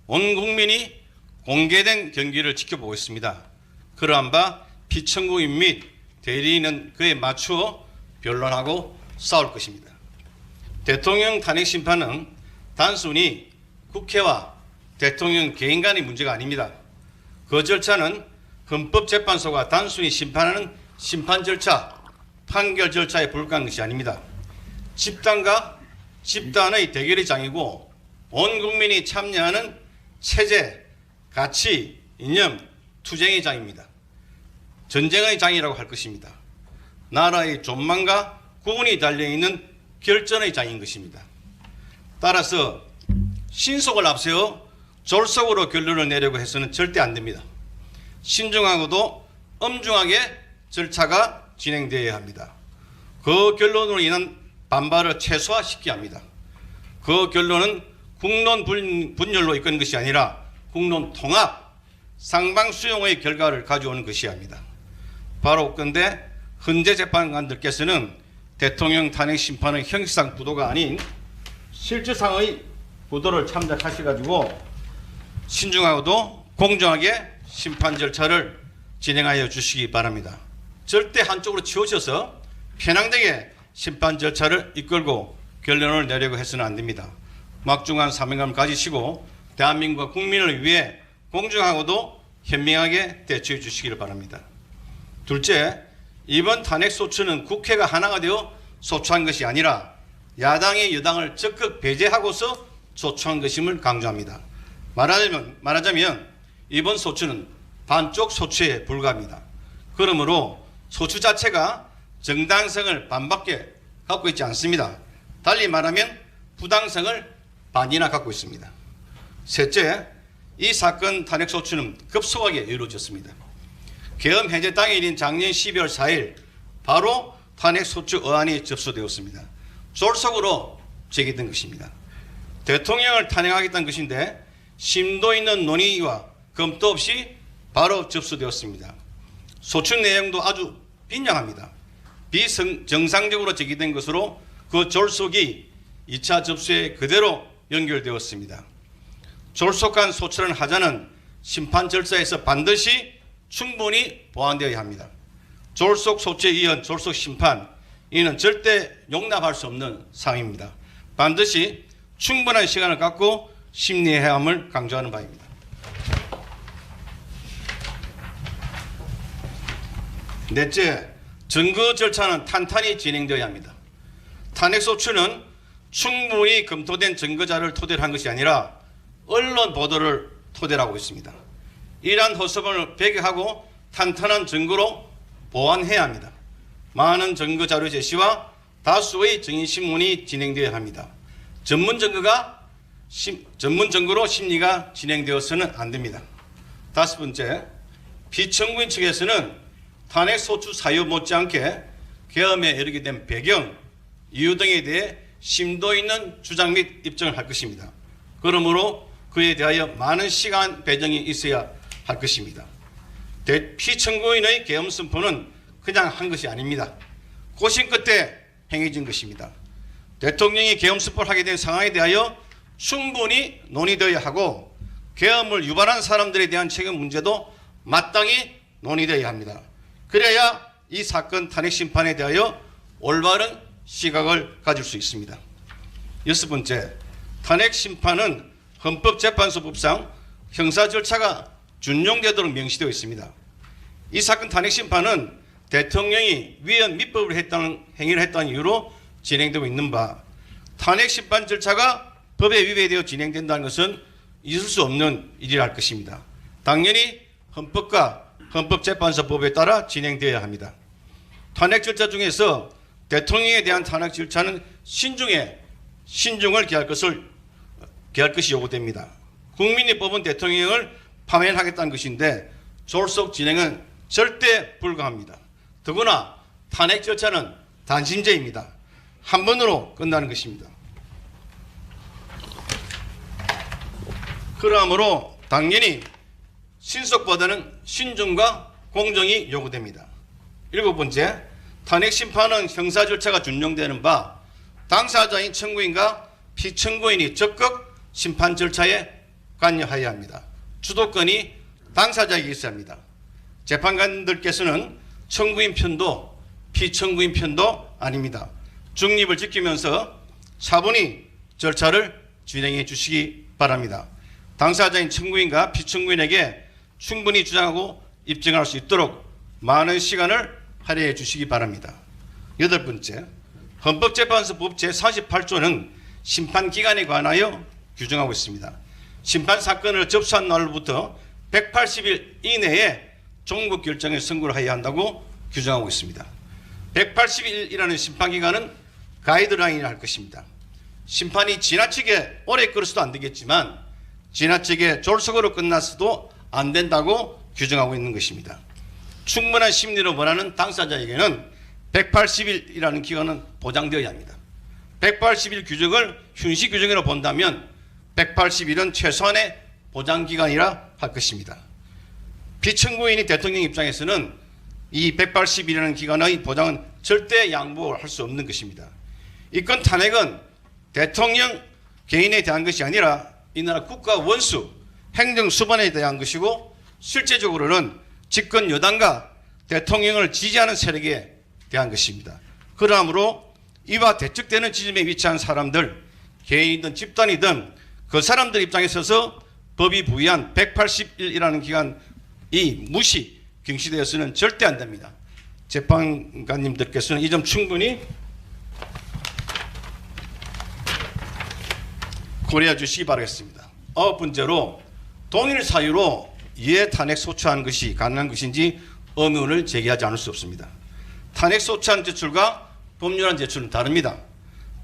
온 국민이 공개된 경기를 지켜보고 있습니다. 그러한 바 피청구인 및 대리인은 그에 맞추어 변론하고 싸울 것입니다. 대통령 탄핵 심판은 단순히 국회와 대통령 개인 간의 문제가 아닙니다. 그 절차는 헌법재판소가 단순히 심판하는 심판 절차, 판결 절차에 불과한 것이 아닙니다. 집단과 집단의 대결의 장이고 온 국민이 참여하는 체제, 가치, 이념, 투쟁의 장입니다. 전쟁의 장이라고 할 것입니다. 나라의 존망과 구분이 달려있는 결전의 장인 것입니다. 따라서 신속을 앞세워 졸속으로 결론을 내려고 해서는 절대 안 됩니다. 신중하고도 엄중하게 절차가 진행되어야 합니다. 그 결론으로 인한 반발을 최소화시켜야 합니다. 그 결론은 국론 분열로 이끄는 것이 아니라 국론 통합, 상방수용의 결과를 가져오는 것이어야 합니다. 바로 그런데 헌재 재판관들께서는 대통령 탄핵 심판의 형식상 구도가 아닌 실질상의 구도를 참작하셔가지고 신중하고도 공정하게 심판 절차를 진행하여 주시기 바랍니다. 절대 한쪽으로 치우쳐서 편향되게 심판 절차를 이끌고 결론을 내려고 해서는 안 됩니다. 막중한 사명감을 가지시고 대한민국과 국민을 위해 공정하고도 현명하게 대처해 주시기를 바랍니다. 둘째, 이번 탄핵 소추는 국회가 하나가 되어 소추한 것이 아니라 야당이 여당을 적극 배제하고서 소추한 것임을 강조합니다. 말하자면 이번 소추는 반쪽 소추에 불과합니다. 그러므로 소추 자체가 정당성을 반밖에 갖고 있지 않습니다. 달리 말하면 부당성을 반이나 갖고 있습니다. 셋째, 이 사건 탄핵 소추는 급속하게 이루어졌습니다. 계엄 해제 당일인 작년 12월 4일 바로 탄핵 소추 어안이 접수되었습니다. 졸속으로 제기된 것입니다. 대통령을 탄핵하겠다는 것인데 심도 있는 논의와 검토 없이 바로 접수되었습니다. 소추 내용도 아주 빈약합니다. 비정상적으로 제기된 것으로 그 졸속이 2차 접수에 그대로 연결되었습니다. 졸속한 소추라는 하자는 심판 절차에서 반드시 충분히 보완되어야 합니다. 졸속 소추에 이은 졸속 심판, 이는 절대 용납할 수 없는 사항입니다. 반드시 충분한 시간을 갖고 심리해야 함을 강조하는 바입니다. 넷째, 증거 절차는 탄탄히 진행되어야 합니다. 탄핵소추는 충분히 검토된 증거자를 토대로 한 것이 아니라 언론 보도를 토대로 하고 있습니다. 이러한 허수아비를 배격하고 탄탄한 증거로 보완해야 합니다. 많은 증거 자료 제시와 다수의 증인신문이 진행되어야 합니다. 전문 증거로 심리가 진행되어서는 안 됩니다. 다섯 번째, 피청구인 측에서는 탄핵 소추 사유 못지않게 계엄에 이르게 된 배경, 이유 등에 대해 심도 있는 주장 및 입증을 할 것입니다. 그러므로 그에 대하여 많은 시간 배정이 있어야 할 것입니다. 피청구인의 계엄 선포는 그냥 한 것이 아닙니다. 고심 끝에 행해진 것입니다. 대통령이 계엄 선포를 하게 된 상황에 대하여 충분히 논의되어야 하고 계엄을 유발한 사람들에 대한 책임 문제도 마땅히 논의되어야 합니다. 그래야 이 사건 탄핵 심판에 대하여 올바른 시각을 가질 수 있습니다. 여섯 번째, 탄핵 심판은 헌법재판소법상 형사 절차가 준용되도록 명시되어 있습니다. 이 사건 탄핵 심판은 대통령이 위헌 밑법을 했다는 행위를 했다는 이유로 진행되고 있는 바, 탄핵 심판 절차가 법에 위배되어 진행된다는 것은 있을 수 없는 일이라 할 것입니다. 당연히 헌법과 헌법재판소법에 따라 진행되어야 합니다. 탄핵 절차 중에서 대통령에 대한 탄핵 절차는 신중을 기할 것이 요구됩니다. 국민이 뽑은 대통령을 파면하겠다는 것인데 졸속 진행은 절대 불가합니다. 더구나 탄핵 절차는 단심제입니다. 한 번으로 끝나는 것입니다. 그러므로 당연히 신속보다는 신중과 공정이 요구됩니다. 일곱 번째, 탄핵 심판은 형사 절차가 준용되는 바 당사자인 청구인과 피청구인이 적극 심판 절차에 관여해야 합니다. 주도권이 당사자에게 있어야 합니다. 재판관들께서는 청구인 편도 피청구인 편도 아닙니다. 중립을 지키면서 차분히 절차를 진행해 주시기 바랍니다. 당사자인 청구인과 피청구인에게 충분히 주장하고 입증할 수 있도록 많은 시간을 할애해 주시기 바랍니다. 여덟 번째, 헌법재판소법 제48조는 심판기간에 관하여 규정하고 있습니다. 심판사건을 접수한 날로부터 180일 이내에 종국 결정을 선고를 해야 한다고 규정하고 있습니다. 180일이라는 심판기간은 가이드라인이라 할 것입니다. 심판이 지나치게 오래 끌어서도 안 되겠지만 지나치게 졸속으로 끝났어도 안 된다고 규정하고 있는 것입니다. 충분한 심리를 원하는 당사자에게는 180일이라는 기간은 보장되어야 합니다. 180일 규정을 현시 규정으로 본다면 180일은 최소한의 보장기간이라 할 것입니다. 피청구인이 대통령 입장에서는 이 180일이라는 기간의 보장은 절대 양보할 수 없는 것입니다. 이건 탄핵은 대통령 개인에 대한 것이 아니라 이 나라 국가 원수, 행정수반에 대한 것이고 실제적으로는 집권 여당과 대통령을 지지하는 세력에 대한 것입니다. 그러므로 이와 대척되는 지점에 위치한 사람들, 개인이든 집단이든 그 사람들 입장에 서서 법이 부여한 180일이라는 기간이 무시, 경시되어서는 절대 안 됩니다. 재판관님들께서는 이 점 충분히 고려해 주시기 바라겠습니다. 아홉 번째로 동일 사유로 이해 탄핵 소추한 것이 가능한 것인지 의문을 제기하지 않을 수 없습니다. 탄핵 소추안 제출과 법률안 제출은 다릅니다.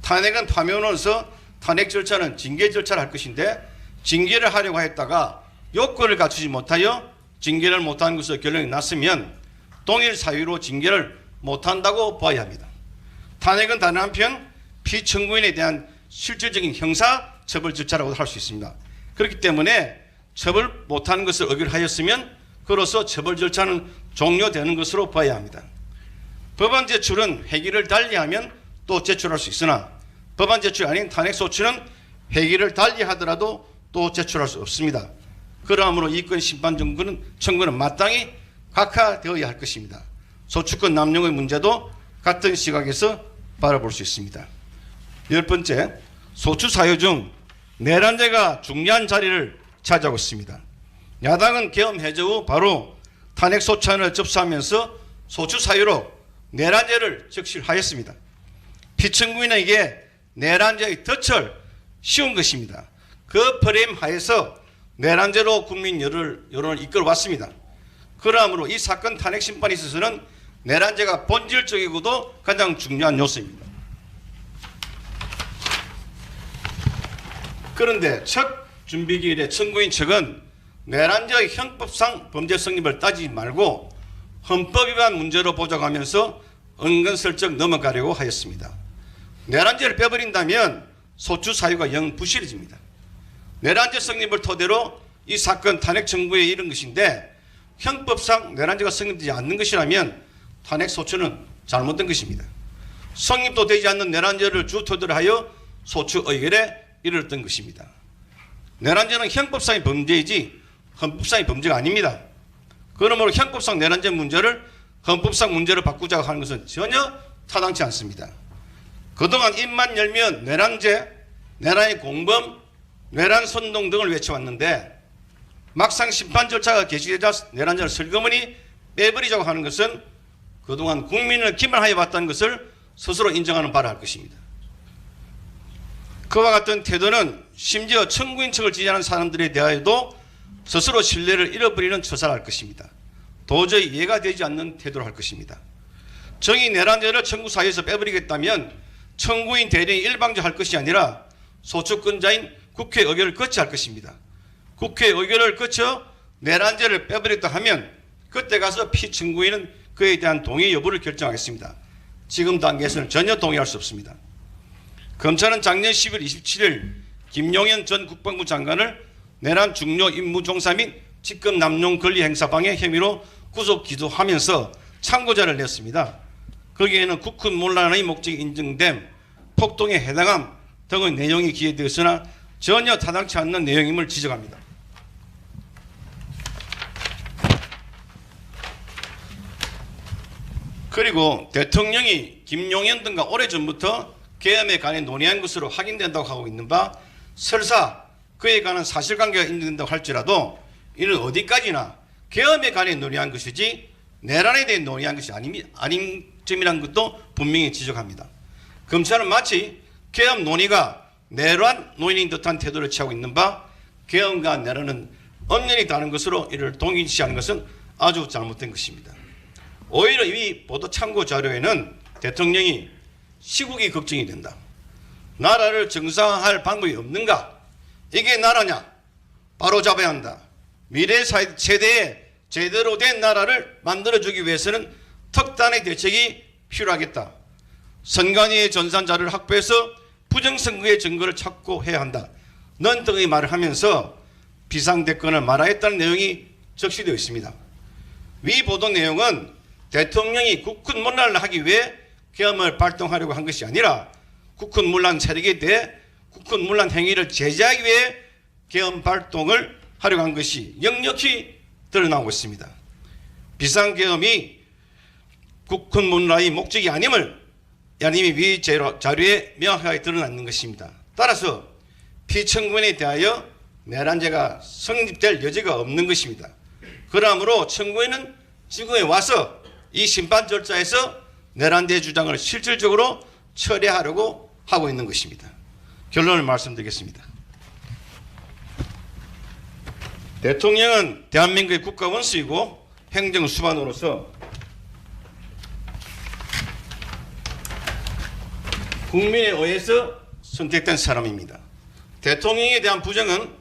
탄핵은 파면으로서 탄핵 절차는 징계 절차를 할 것인데 징계를 하려고 했다가 요건을 갖추지 못하여 징계를 못한 것으로 결론이 났으면 동일 사유로 징계를 못한다고 봐야 합니다. 탄핵은 다른 한편 피청구인에 대한 실질적인 형사 처벌 절차라고 할 수 있습니다. 그렇기 때문에 처벌 못하는 것을 의결하였으면 그로써 처벌 절차는 종료되는 것으로 봐야 합니다. 법안 제출은 회기를 달리하면 또 제출할 수 있으나 법안 제출이 아닌 탄핵 소추는 회기를 달리하더라도 또 제출할 수 없습니다. 그러므로 이건 심판 청구는 마땅히 각하되어야 할 것입니다. 소추권 남용의 문제도 같은 시각에서 바라볼 수 있습니다. 10번째, 소추 사유 중 내란제가 중요한 자리를 차지하고 있습니다. 야당은 계엄 해제 후 바로 탄핵 소추안을 접수하면서 소추 사유로 내란제를 적시하였습니다. 피청구인에게 내란제의 덫을 씌운 것입니다. 그 프레임 하에서 내란제로 국민 여론을 이끌어왔습니다. 그러므로 이 사건 탄핵 심판에 있어서는 내란제가 본질적이고도 가장 중요한 요소입니다. 그런데 첫 준비기일에 청구인 측은 내란제의 형법상 범죄 성립을 따지지 말고 헌법 위반 문제로 보장하면서 은근슬쩍 넘어가려고 하였습니다. 내란제를 빼버린다면 소추 사유가 영 부실해집니다. 내란제 성립을 토대로 이 사건 탄핵 청구에 이른 것인데 형법상 내란제가 성립되지 않는 것이라면 탄핵 소추는 잘못된 것입니다. 성립도 되지 않는 내란제를 주 토대로 하여 소추 의결에 이르렀던 것입니다. 내란제는 형법상의 범죄이지 헌법상의 범죄가 아닙니다. 그러므로 형법상 내란제 문제를 헌법상 문제로 바꾸자고 하는 것은 전혀 타당치 않습니다. 그동안 입만 열면 내란제, 내란의 공범, 내란 선동 등을 외쳐왔는데 막상 심판 절차가 개시되자 내란제를 슬그머니 빼버리자고 하는 것은 그동안 국민을 기만하여 왔다는 것을 스스로 인정하는 바라 할 것입니다. 그와 같은 태도는 심지어 청구인 측을 지지하는 사람들에 대하여도 스스로 신뢰를 잃어버리는 처사를 할 것입니다. 도저히 이해가 되지 않는 태도를 할 것입니다. 정의 내란제를 청구 사유에서 빼버리겠다면 청구인 대리인이 일방적할 것이 아니라 소추권자인 국회 의결을 거쳐 할 것입니다. 국회 의결을 거쳐 내란제를 빼버렸다 하면 그때 가서 피청구인은 그에 대한 동의 여부를 결정하겠습니다. 지금 단계에서는 전혀 동의할 수 없습니다. 검찰은 작년 10월 27일 김용현 전 국방부 장관을 내란 중요 임무 종사 및 직급 남용 권리 행사 방해 혐의로 구속 기소하면서 참고자를 냈습니다. 거기에는 국군 문란의 목적이 인정됨, 폭동에 해당함 등의 내용이 기재되어 있으나 전혀 타당치 않는 내용임을 지적합니다. 그리고 대통령이 김용현 등과 오래전부터 계엄에 관해 논의한 것으로 확인된다고 하고 있는 바 설사 그에 관한 사실관계가 인정된다고 할지라도 이는 어디까지나 계엄에 관해 논의한 것이지 내란에 대해 논의한 것이 아닌 점이라는 것도 분명히 지적합니다. 검찰은 마치 계엄 논의가 내란 논의인 듯한 태도를 취하고 있는 바 계엄과 내란은 엄연히 다른 것으로 이를 동일시하는 것은 아주 잘못된 것입니다. 오히려 이 보도 참고 자료에는 대통령이 시국이 걱정이 된다. 나라를 정상화할 방법이 없는가? 이게 나라냐? 바로 잡아야 한다. 미래 세대에 제대로 된 나라를 만들어주기 위해서는 특단의 대책이 필요하겠다. 선관위의 전산 자료를 확보해서 부정선거의 증거를 찾고 해야 한다. 넌 등의 말을 하면서 비상대권을 말하였다는 내용이 적시되어 있습니다. 위 보도 내용은 대통령이 국군 문란을 하기 위해 계엄을 발동하려고 한 것이 아니라 국군 문란 세력에 대해 국군 문란 행위를 제재하기 위해 계엄 발동을 하려고 한 것이 역력히 드러나고 있습니다. 비상계엄이 국군 문란의 목적이 아님을 야님이 위 자료에 명확하게 드러나는 것입니다. 따라서 피청구인에 대하여 내란제가 성립될 여지가 없는 것입니다. 그러므로 청구인은 지금에 와서 이 심판 절차에서 내란제 주장을 실질적으로 철회하려고 하고 있는 것입니다. 결론을 말씀드리겠습니다. 대통령은 대한민국의 국가원수이고 행정수반으로서 국민에 의해서 선택된 사람입니다. 대통령에 대한 부정은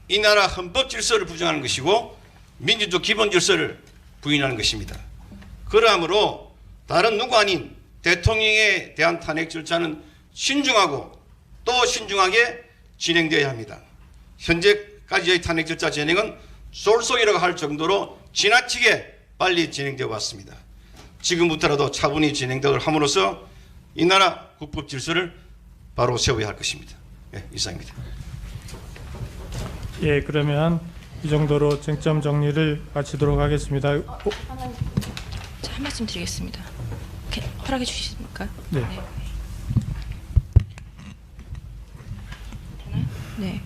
이 나라 헌법 질서를 부정하는 것이고 민주적 기본 질서를 부인하는 것입니다. 그러므로 다른 누구 아닌 대통령에 대한 탄핵 절차는 신중하고 또 신중하게 진행되어야 합니다. 현재까지의 탄핵 절차 진행은 쏠쏠이라고 할 정도로 지나치게 빨리 진행되어 왔습니다. 지금부터라도 차분히 진행되도록 함으로써 이 나라 국법 질서를 바로 세워야 할 것입니다. 네, 이상입니다. 예, 그러면 이 정도로 쟁점 정리를 마치도록 하겠습니다. 한 말씀 드리겠습니다. 허락해 주시겠습니까? 네. 네.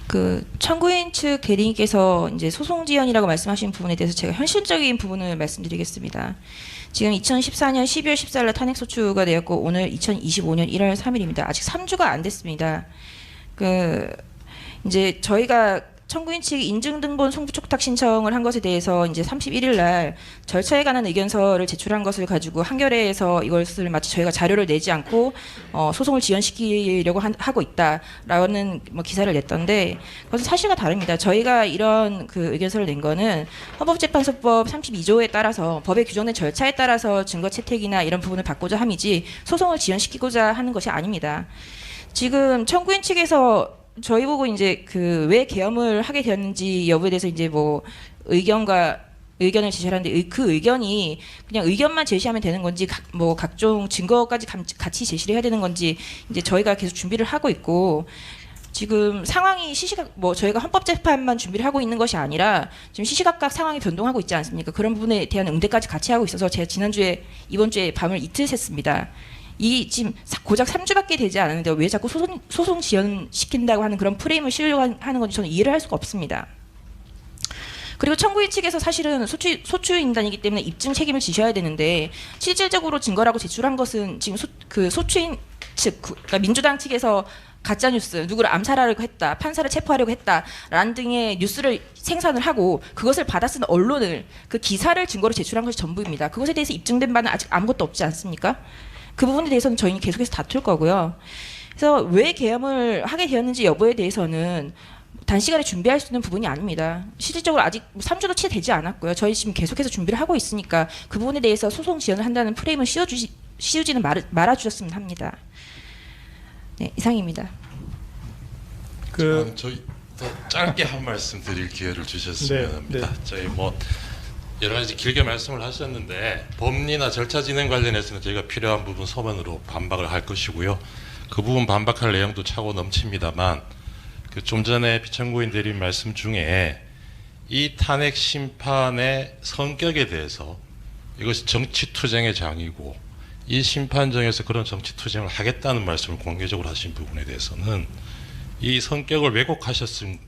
그 청구인 측 대리인께서 이제 소송 지연이라고 말씀하신 부분에 대해서 제가 현실적인 부분을 말씀드리겠습니다. 지금 2014년 12월 14일 날 탄핵 소추가 되었고 오늘 2025년 1월 3일입니다. 아직 3주가 안 됐습니다. 그 이제 저희가 청구인 측이 인증등본 송부촉탁 신청을 한 것에 대해서 이제 31일 날 절차에 관한 의견서를 제출한 것을 가지고 한겨레에서 이것을 마치 저희가 자료를 내지 않고 소송을 지연시키려고 하고 있다라는 뭐 기사를 냈던데 그것은 사실과 다릅니다. 저희가 이런 그 의견서를 낸 거는 헌법재판소법 32조에 따라서 법에 규정된 절차에 따라서 증거 채택이나 이런 부분을 받고자 함이지 소송을 지연시키고자 하는 것이 아닙니다. 지금 청구인 측에서 저희 보고 이제 그 왜 계엄을 하게 되었는지 여부에 대해서 이제 뭐 의견을 제시하는데 그 의견이 그냥 의견만 제시하면 되는 건지 뭐 각종 증거까지 같이 제시를 해야 되는 건지 이제 저희가 계속 준비를 하고 있고 지금 상황이 뭐 저희가 헌법재판만 준비를 하고 있는 것이 아니라 지금 시시각각 상황이 변동하고 있지 않습니까? 그런 부분에 대한 응대까지 같이 하고 있어서 제가 이번 주에 밤을 이틀 샜습니다. 이 지금 고작 3주밖에 되지 않았는데 왜 자꾸 소송 지연시킨다고 하는 그런 프레임을 씌우려고 하는 건지 저는 이해를 할 수가 없습니다. 그리고 청구인 측에서 사실은 소추인단이기 때문에 입증 책임을 지셔야 되는데 실질적으로 증거라고 제출한 것은 지금 소추인 측, 그러니까 민주당 측에서 가짜 뉴스, 누구를 암살하려고 했다, 판사를 체포하려고 했다라는 등의 뉴스를 생산을 하고 그것을 받아 쓴 언론을 그 기사를 증거로 제출한 것이 전부입니다. 그것에 대해서 입증된 바는 아직 아무것도 없지 않습니까? 그 부분에 대해서는 저희는 계속해서 다툴 거고요. 그래서 왜 계엄을 하게 되었는지 여부에 대해서는 단시간에 준비할 수 있는 부분이 아닙니다. 실질적으로 아직 3주도 채 되지 않았고요. 저희 지금 계속해서 준비를 하고 있으니까 그 부분에 대해서 소송 지연을 한다는 프레임을 씌우지는 말아주셨으면 합니다. 네, 이상입니다. 저희 더 짧게 한 말씀 드릴 기회를 주셨으면 합니다. 저희 뭐 여러 가지 길게 말씀을 하셨는데 법리나 절차 진행 관련해서는 저희가 필요한 부분 서면으로 반박을 할 것이고요. 그 부분 반박할 내용도 차고 넘칩니다만 그 좀 전에 피청구인 대리인 말씀 중에 이 탄핵 심판의 성격에 대해서 이것이 정치투쟁의 장이고 이 심판정에서 그런 정치투쟁을 하겠다는 말씀을 공개적으로 하신 부분에 대해서는 이 성격을 왜곡하셨을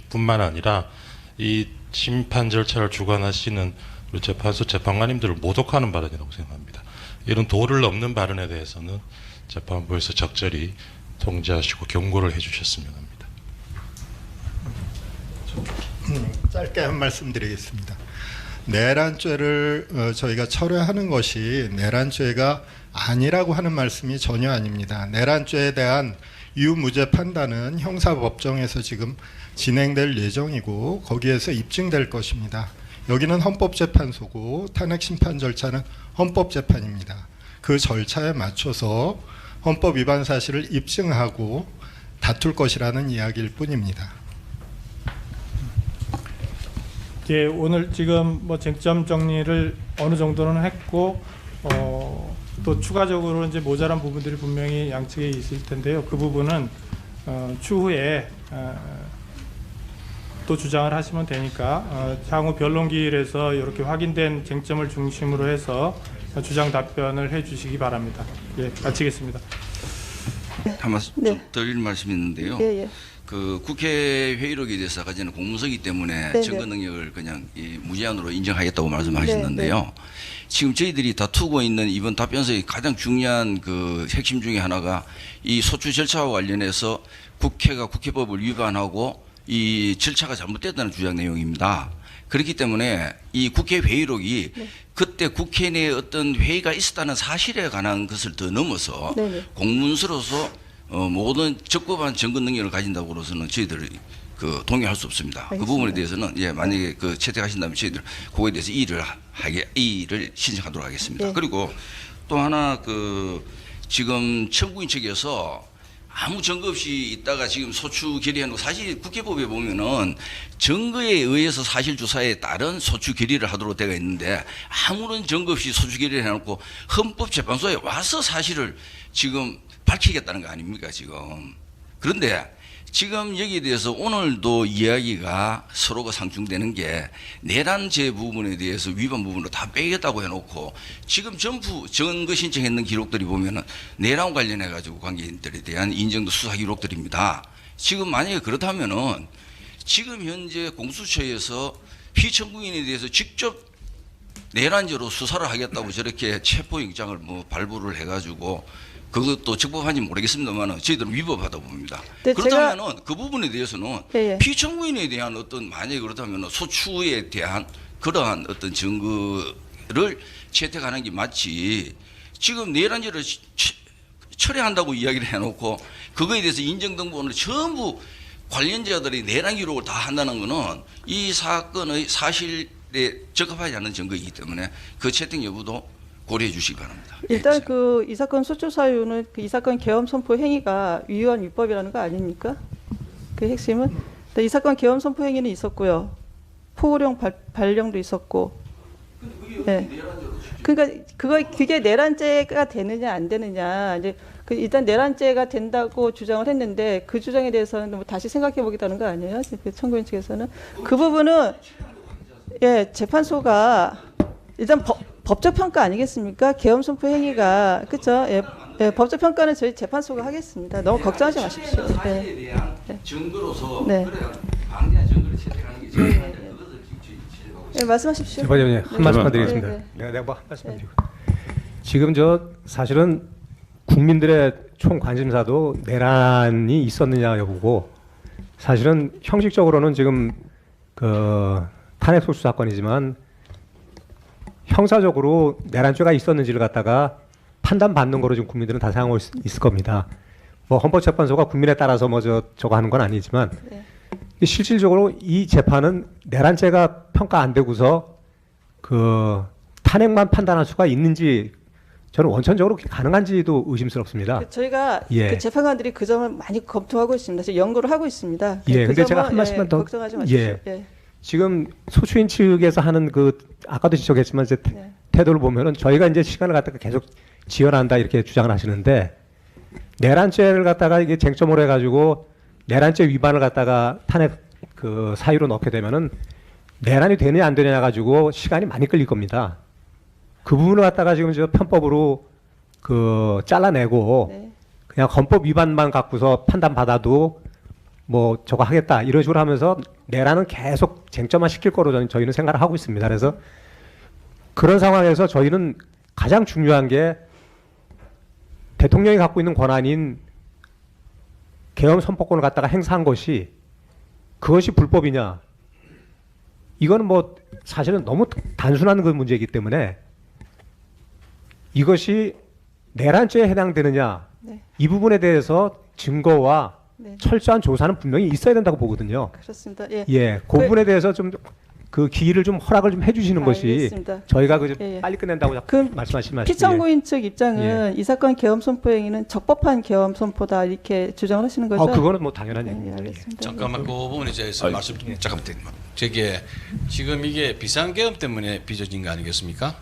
뿐만 아니라 이 심판 절차를 주관하시는 우리 재판소 재판관님들을 모독하는 발언이라고 생각합니다. 이런 도를 넘는 발언에 대해서는 재판부에서 적절히 통제하시고 경고를 해주셨으면 합니다. 짧게 한 말씀 드리겠습니다. 내란죄를 저희가 철회하는 것이 내란죄가 아니라고 하는 말씀이 전혀 아닙니다. 내란죄에 대한 유무죄 판단은 형사법정에서 지금 진행될 예정이고 거기에서 입증될 것입니다. 여기는 헌법재판소고 탄핵 심판 절차는 헌법재판입니다. 그 절차에 맞춰서 헌법 위반 사실을 입증하고 다툴 것이라는 이야기일 뿐입니다. 예, 오늘 지금 뭐 쟁점 정리를 어느 정도는 했고 또 추가적으로 이제 모자란 부분들이 분명히 양측에 있을 텐데요. 그 부분은 추후에 또 주장을 하시면 되니까 향후 변론기일에서 이렇게 확인된 쟁점을 중심으로 해서 주장 답변을 해주시기 바랍니다. 예, 마치겠습니다. 한 말씀 좀 드릴 말씀이 있는데요. 예. 그 국회 회의록에 대해서 아까 전에 공문서기 때문에 네, 증거 능력을 그냥 무제한으로 인정하겠다고 말씀하셨는데요. 지금 저희들이 다투고 있는 이번 답변서의 가장 중요한 그 핵심 중에 하나가 이 소추 절차와 관련해서 국회가 국회법을 위반하고 이 절차가 잘못됐다는 주장 내용입니다. 그렇기 때문에 이 국회 회의록이 그때 국회 내에 어떤 회의가 있었다는 사실에 관한 것을 더 넘어서 공문서로서 모든 적법한 증거 능력을 가진다고로서는 저희들이 그 동의할 수 없습니다. 알겠습니다. 그 부분에 대해서는 예 만약에 그 채택하신다면 저희들 그거에 대해서 이의를 신청하도록 하겠습니다. 그리고 또 하나 그 지금 청구인 측에서 아무 증거 없이 있다가 지금 소추 결의하는 거 사실 국회법에 보면은 증거에 의해서 사실 조사에 따른 소추 결의를 하도록 되어 있는데 아무런 증거 없이 소추 결의를 해놓고 헌법재판소에 와서 사실을 지금 밝히겠다는 거 아닙니까 지금. 그런데 지금 여기에 대해서 오늘도 이야기가 서로가 상충되는 게 내란죄 부분에 대해서 위반 부분으로 다 빼겠다고 해놓고 지금 전부 증거 신청했는 기록들이 보면은 내란 관련해 가지고 관계인들에 대한 인정도 수사 기록들입니다. 지금 만약에 그렇다면은 지금 현재 공수처에서 피청구인에 대해서 직접 내란죄로 수사를 하겠다고 저렇게 체포영장을 뭐 발부를 해가지고 그것도 적법한지 모르겠습니다만 저희들은 위법하다 봅니다. 네, 그렇다면 그 부분에 대해서는 예, 예. 피청구인에 대한 어떤 만약에 그렇다면 소추에 대한 그러한 어떤 증거를 채택하는 게 맞지 지금 내란죄를 철회한다고 이야기를 해놓고 그거에 대해서 인정등본을 전부 관련자들이 내란 기록을 다 한다는 것은 이 사건의 사실에 적합하지 않는 증거이기 때문에 그 채택 여부도 고려해 주시기 바랍니다. 일단 그 이 사건 소추 사유는 그 이 사건 계엄 선포 행위가 위헌 위법이라는 거 아닙니까? 그 핵심은 이 사건 계엄 선포 행위는 있었고요. 포고령 발령도 있었고. 네. 그러니까 그게 내란죄가 되느냐 안 되느냐 이제 그 일단 내란죄가 된다고 주장을 했는데 그 주장에 대해서는 뭐 다시 생각해 보겠다는 거 아니에요? 그 청구인 측에서는 그 부분은 예 재판소가 일단 법적 평가 아니겠습니까? 계엄 선포 행위가 그렇죠? 예, 법적 평가는 저희 재판소가 하겠습니다. 너무 걱정하지 마십시오. 사실에 대한 증거로서 네. 그래 방대한 증거를 채택하는 게 제일 예, 말씀하십시오. 재판장님 한 말씀만 드리겠습니다. 네, 네. 내가 뭐 한 말씀만 드리고 지금 저 사실은 국민들의 총 관심사도 내란이 있었느냐 여부고 사실은 형식적으로는 지금 그 탄핵 소추 사건이지만 형사적으로 내란죄가 있었는지를 갖다가 판단받는 거로 지금 국민들은 다 생각하고 있을 겁니다. 뭐 헌법재판소가 국민에 따라서 뭐 저거 하는 건 아니지만 네. 실질적으로 이 재판은 내란죄가 평가 안 되고서 그 탄핵만 판단할 수가 있는지 저는 원천적으로 가능한지도 의심스럽습니다. 저희가 예. 그 재판관들이 그 점을 많이 검토하고 있습니다. 지금 연구를 하고 있습니다. 예, 그 근데 제가 점은, 한 말씀만 더 걱정하지 마십시오. 예. 예. 지금 소추인 측에서 하는 그 아까도 지적했지만 이제 네. 태도를 보면은 저희가 이제 시간을 갖다가 계속 지연한다 이렇게 주장을 하시는데 내란죄를 갖다가 이게 쟁점으로 해가지고 내란죄 위반을 갖다가 탄핵 그 사유로 넣게 되면은 내란이 되느냐 안 되느냐 가지고 시간이 많이 끌릴 겁니다. 그 부분을 갖다가 지금 저 편법으로 그 잘라내고 네. 그냥 헌법 위반만 갖고서 판단받아도 뭐 저거 하겠다 이런 식으로 하면서 내란은 계속 쟁점화 시킬 거로 저희는 생각을 하고 있습니다. 그래서 그런 상황에서 저희는 가장 중요한 게 대통령이 갖고 있는 권한인 계엄 선포권을 갖다가 행사한 것이 그것이 불법이냐 이거는 뭐 사실은 너무 단순한 그 문제이기 때문에 이것이 내란죄에 해당되느냐 네. 이 부분에 대해서 증거와 네. 철저한 조사는 분명히 있어야 된다고 보거든요. 그렇습니다. 예. 예, 그 부분에 대해서 좀 그 기일을 좀 허락을 좀 해주시는 것이 알겠습니다. 저희가 그 예, 예. 빨리 끝낸다고 자꾸 그 말씀하시면 피청구인 측 입장은 이 사건 계엄 선포 행위는 적법한 계엄 선포다 이렇게 주장을 하시는 거죠? 그거는 뭐 당연한 예, 예, 얘기입니다. 알겠습니다. 잠깐만 그 부분에 대해서 말씀 잠깐만 저게 지금 이게 비상계엄 때문에 빚어진 거 아니겠습니까?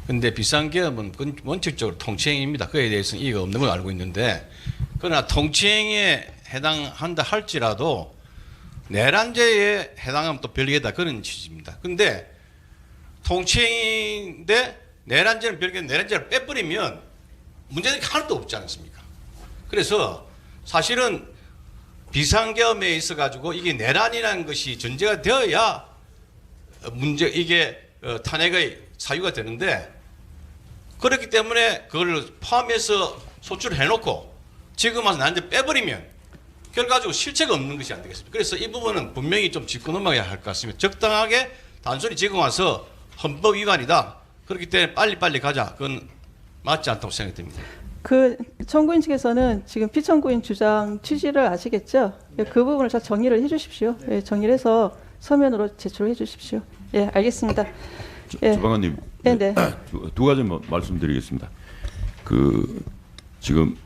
근데 비상계엄은 원칙적으로 통치행위입니다. 그에 대해서는 이의가 없는 걸 알고 있는데 그러나 통치행위에 해당한다 할지라도 내란죄에 해당하면 또 별개다 그런 취지입니다. 근데 통치행위인데 내란죄는 별개 내란죄를 빼버리면 문제는 하나도 없지 않습니까? 그래서 사실은 비상계엄에 있어 가지고 이게 내란이라는 것이 전제가 되어야 문제 이게 탄핵의 사유가 되는데 그렇기 때문에 그걸 포함해서 소추를 해놓고 지금 와서 나한테 빼버리면 결과적으로 실체가 없는 것이 안 되겠습니까? 그래서 이 부분은 분명히 좀 짚고 넘어가야 할 것 같습니다. 적당하게 단순히 지금 와서 헌법 위반이다. 그렇기 때문에 빨리빨리 가자. 그건 맞지 않다고 생각됩니다. 그 청구인 측에서는 지금 피청구인 주장 취지를 아시겠죠? 예, 그 부분을 잘 정리를 해주십시오. 예, 정리를 해서 서면으로 제출해 주십시오. 예, 알겠습니다. 예. 주방관님, 네네. 두 가지 말씀드리겠습니다. 그 지금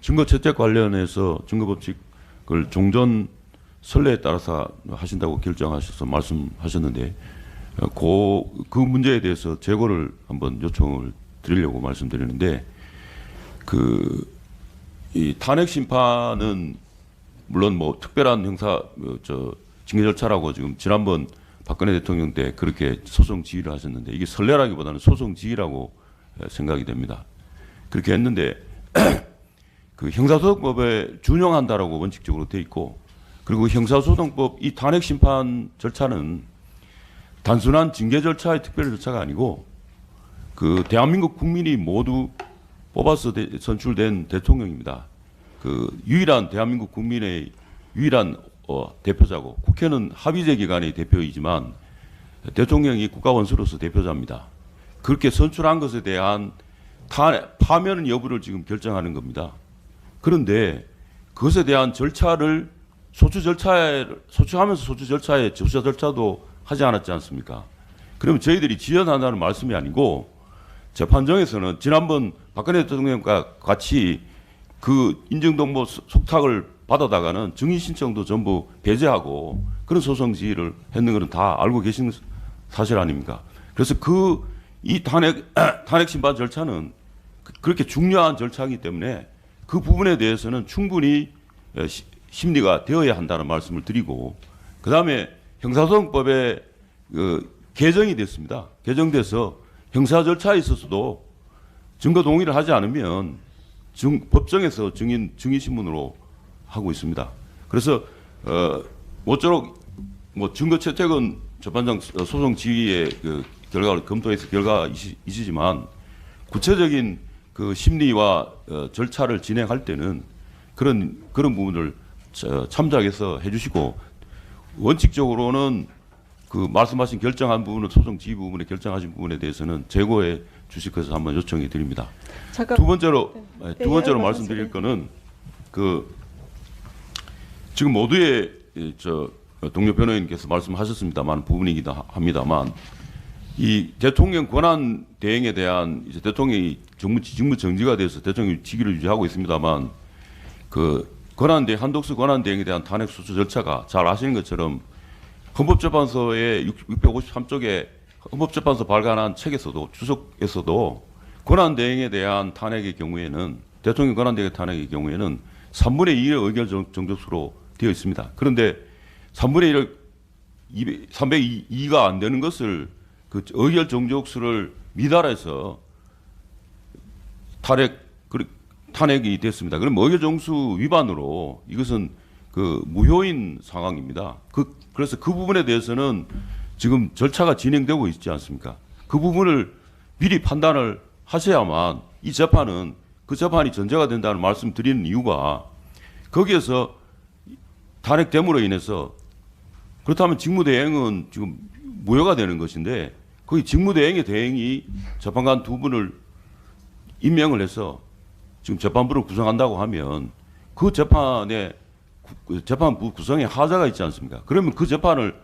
증거 채택 관련해서 증거법칙을 종전 선례에 따라서 하신다고 결정하셔서 말씀하셨는데 그 문제에 대해서 재고를 한번 요청을 드리려고 말씀드리는데 이 탄핵 심판은 물론 뭐 특별한 형사 징계 절차라고 지금 지난번 박근혜 대통령 때 그렇게 소송 지휘를 하셨는데 이게 선례라기보다는 소송 지휘라고 생각이 됩니다. 그렇게 했는데 그 형사소송법에 준용한다라고 원칙적으로 돼 있고 그리고 형사소송법 이 탄핵 심판 절차는 단순한 징계 절차의 특별 절차가 아니고 그 대한민국 국민이 모두 뽑아서 선출된 대통령입니다. 그 유일한 대한민국 국민의 유일한 대표자고 국회는 합의제 기관의 대표이지만 대통령이 국가 원수로서 대표자입니다. 그렇게 선출한 것에 대한 파면 여부를 지금 결정하는 겁니다. 그런데 그것에 대한 절차를 소추하면서 소추 절차에 조사 절차도 하지 않았지 않습니까? 그러면 저희들이 지연한다는 말씀이 아니고 재판정에서는 지난번 박근혜 대통령과 같이 그 인정동보 속탁을 받아다가는 증인 신청도 전부 배제하고 그런 소송 지휘를 했는 것은 다 알고 계신 사실 아닙니까? 그래서 이 탄핵 심판 절차는 그렇게 중요한 절차이기 때문에 그 부분에 대해서는 충분히 심리가 되어야 한다는 말씀을 드리고 그 다음에 형사소송법에 개정이 됐습니다. 개정돼서 형사 절차에 있어서도 증거 동의를 하지 않으면 법정에서 증인 신문으로 하고 있습니다. 그래서 모쪼록 뭐 증거 채택은 재판장 소송 지휘의 결과를 검토해서 결과이시지만 구체적인 그 심리와 절차를 진행할 때는 그런 부분을 참작해서 해주시고 원칙적으로는 그 말씀하신 결정한 부분은 소송 지휘 부분에 결정하신 부분에 대해서는 재고해 주실 것을 한번 요청해 드립니다. 잠깐. 두 번째로 말씀드릴 거는 지금 모두의 동료 변호인께서 말씀하셨습니다만 부분이기도 합니다만 이 대통령 권한 대행에 대한 이제 대통령이 직무 정지가 돼서 대통령이 직위를 유지하고 있습니다만 그 한독수 권한 대행에 대한 탄핵 소추 절차가 잘 아시는 것처럼 헌법재판소의 653쪽에 헌법재판소 발간한 책에서도 주석에서도 권한 대행에 대한 탄핵의 경우에는 대통령 권한 대행의 탄핵의 경우에는 3분의 2의 의결 정족수로 되어 있습니다. 그런데 3분의 1을 302가 안 되는 것을 그 의결 정족수를 미달해서 탄핵이 됐습니다. 그럼 의결 정수 위반으로 이것은 그 무효인 상황입니다. 그래서 그 부분에 대해서는 지금 절차가 진행되고 있지 않습니까? 그 부분을 미리 판단을 하셔야만 이 재판은 그 재판이 전제가 된다는 말씀 드리는 이유가 거기에서 탄핵됨으로 인해서 그렇다면 직무대행은 지금 무효가 되는 것인데 거기 직무대행의 대행이 재판관 두 분을 임명을 해서 지금 재판부를 구성한다고 하면 그 재판부 구성에 하자가 있지 않습니까? 그러면 그 재판을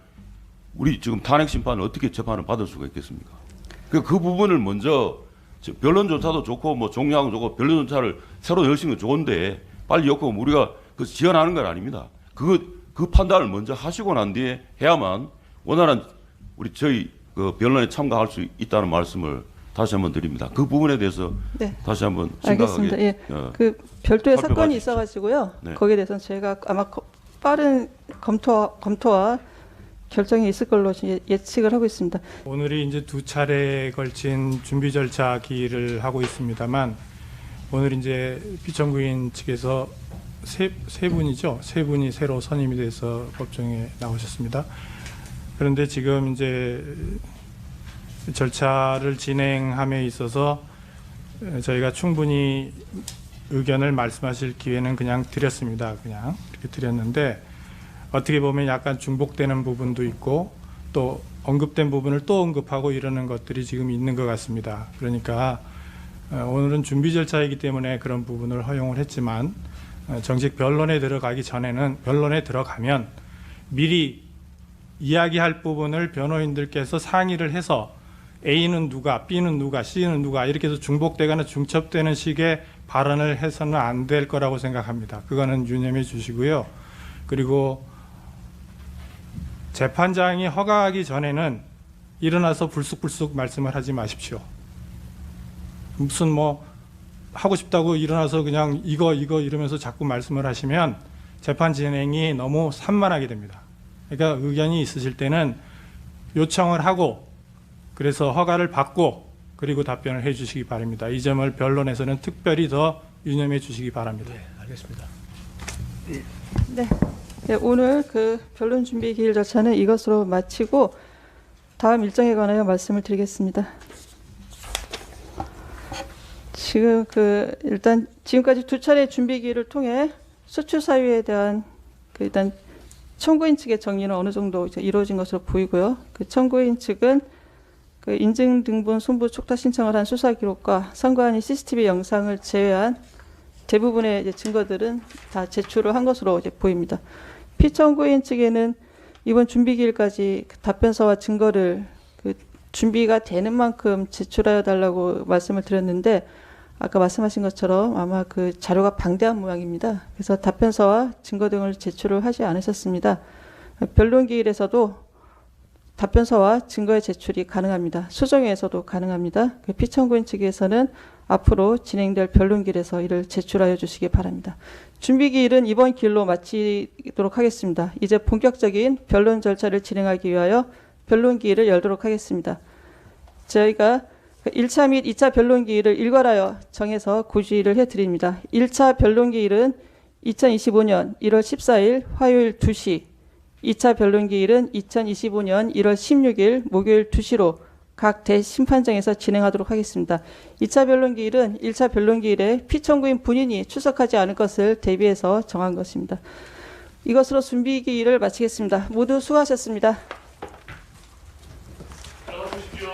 우리 지금 탄핵 심판을 어떻게 재판을 받을 수가 있겠습니까? 그 부분을 먼저 변론조차도 좋고 뭐 종료하고 좋고 변론조차를 새로 열신 건 좋은데 빨리 엮고 우리가 그 지연하는 건 아닙니다. 그 판단을 먼저 하시고 난 뒤에 해야만 원활한 저희 그 변론에 참가할 수 있다는 말씀을 다시 한번 드립니다. 그 부분에 대해서 다시 한번 심각하게 알겠습니다. 예. 그 별도의 사건이 주십시오. 있어가지고요. 네. 거기에 대해서는 제가 아마 빠른 검토와 결정이 있을 걸로 예측을 하고 있습니다. 오늘이 이제 두 차례에 걸친 준비 절차 기일을 하고 있습니다만 오늘 이제 피청구인 측에서 세 분이 새로 선임이 돼서 법정에 나오셨습니다. 그런데 지금 이제 절차를 진행함에 있어서 저희가 충분히 의견을 말씀하실 기회는 그냥 드렸습니다. 그냥 이렇게 드렸는데 어떻게 보면 약간 중복되는 부분도 있고 또 언급된 부분을 또 언급하고 이러는 것들이 지금 있는 것 같습니다. 그러니까 오늘은 준비 절차이기 때문에 그런 부분을 허용을 했지만 정식 변론에 들어가기 전에는 변론에 들어가면 미리 이야기할 부분을 변호인들께서 상의를 해서 A는 누가, B는 누가, C는 누가 이렇게 해서 중복되거나 중첩되는 식의 발언을 해서는 안 될 거라고 생각합니다. 그거는 유념해 주시고요. 그리고 재판장이 허가하기 전에는 일어나서 불쑥불쑥 말씀을 하지 마십시오. 무슨 뭐 하고 싶다고 일어나서 그냥 이거 이러면서 자꾸 말씀을 하시면 재판 진행이 너무 산만하게 됩니다. 그러니까 의견이 있으실 때는 요청을 하고 그래서 허가를 받고 그리고 답변을 해 주시기 바랍니다. 이 점을 변론에서는 특별히 더 유념해 주시기 바랍니다. 네, 알겠습니다. 네. 네, 오늘 그 변론 준비 기일 절차는 이것으로 마치고 다음 일정에 관하여 말씀을 드리겠습니다. 지금 일단 지금까지 두 차례 준비 기일을 통해 소추 사유에 대한 일단 청구인 측의 정리는 어느 정도 이제 이루어진 것으로 보이고요. 그 청구인 측은 그 인증 등본 손부 촉탁 신청을 한 수사 기록과 선관위 CCTV 영상을 제외한 대부분의 이제 증거들은 다 제출을 한 것으로 이제 보입니다. 피청구인 측에는 이번 준비기일까지 그 답변서와 증거를 그 준비가 되는 만큼 제출하여 달라고 말씀을 드렸는데 아까 말씀하신 것처럼 아마 그 자료가 방대한 모양입니다. 그래서 답변서와 증거 등을 제출을 하지 않으셨습니다. 변론기일에서도 답변서와 증거의 제출이 가능합니다. 수정회에서도 가능합니다. 그 피청구인 측에서는 앞으로 진행될 변론기일에서 이를 제출하여 주시기 바랍니다. 준비기일은 이번 기일로 마치도록 하겠습니다. 이제 본격적인 변론 절차를 진행하기 위하여 변론기일을 열도록 하겠습니다. 저희가 1차 및 2차 변론기일을 일괄하여 정해서 고지를 해드립니다. 1차 변론기일은 2025년 1월 14일 화요일 2시, 2차 변론기일은 2025년 1월 16일 목요일 2시로 각 대심판정에서 진행하도록 하겠습니다. 2차 변론기일은 1차 변론기일에 피청구인 본인이 출석하지 않을 것을 대비해서 정한 것입니다. 이것으로 준비기일을 마치겠습니다. 모두 수고하셨습니다. 들어가십시오.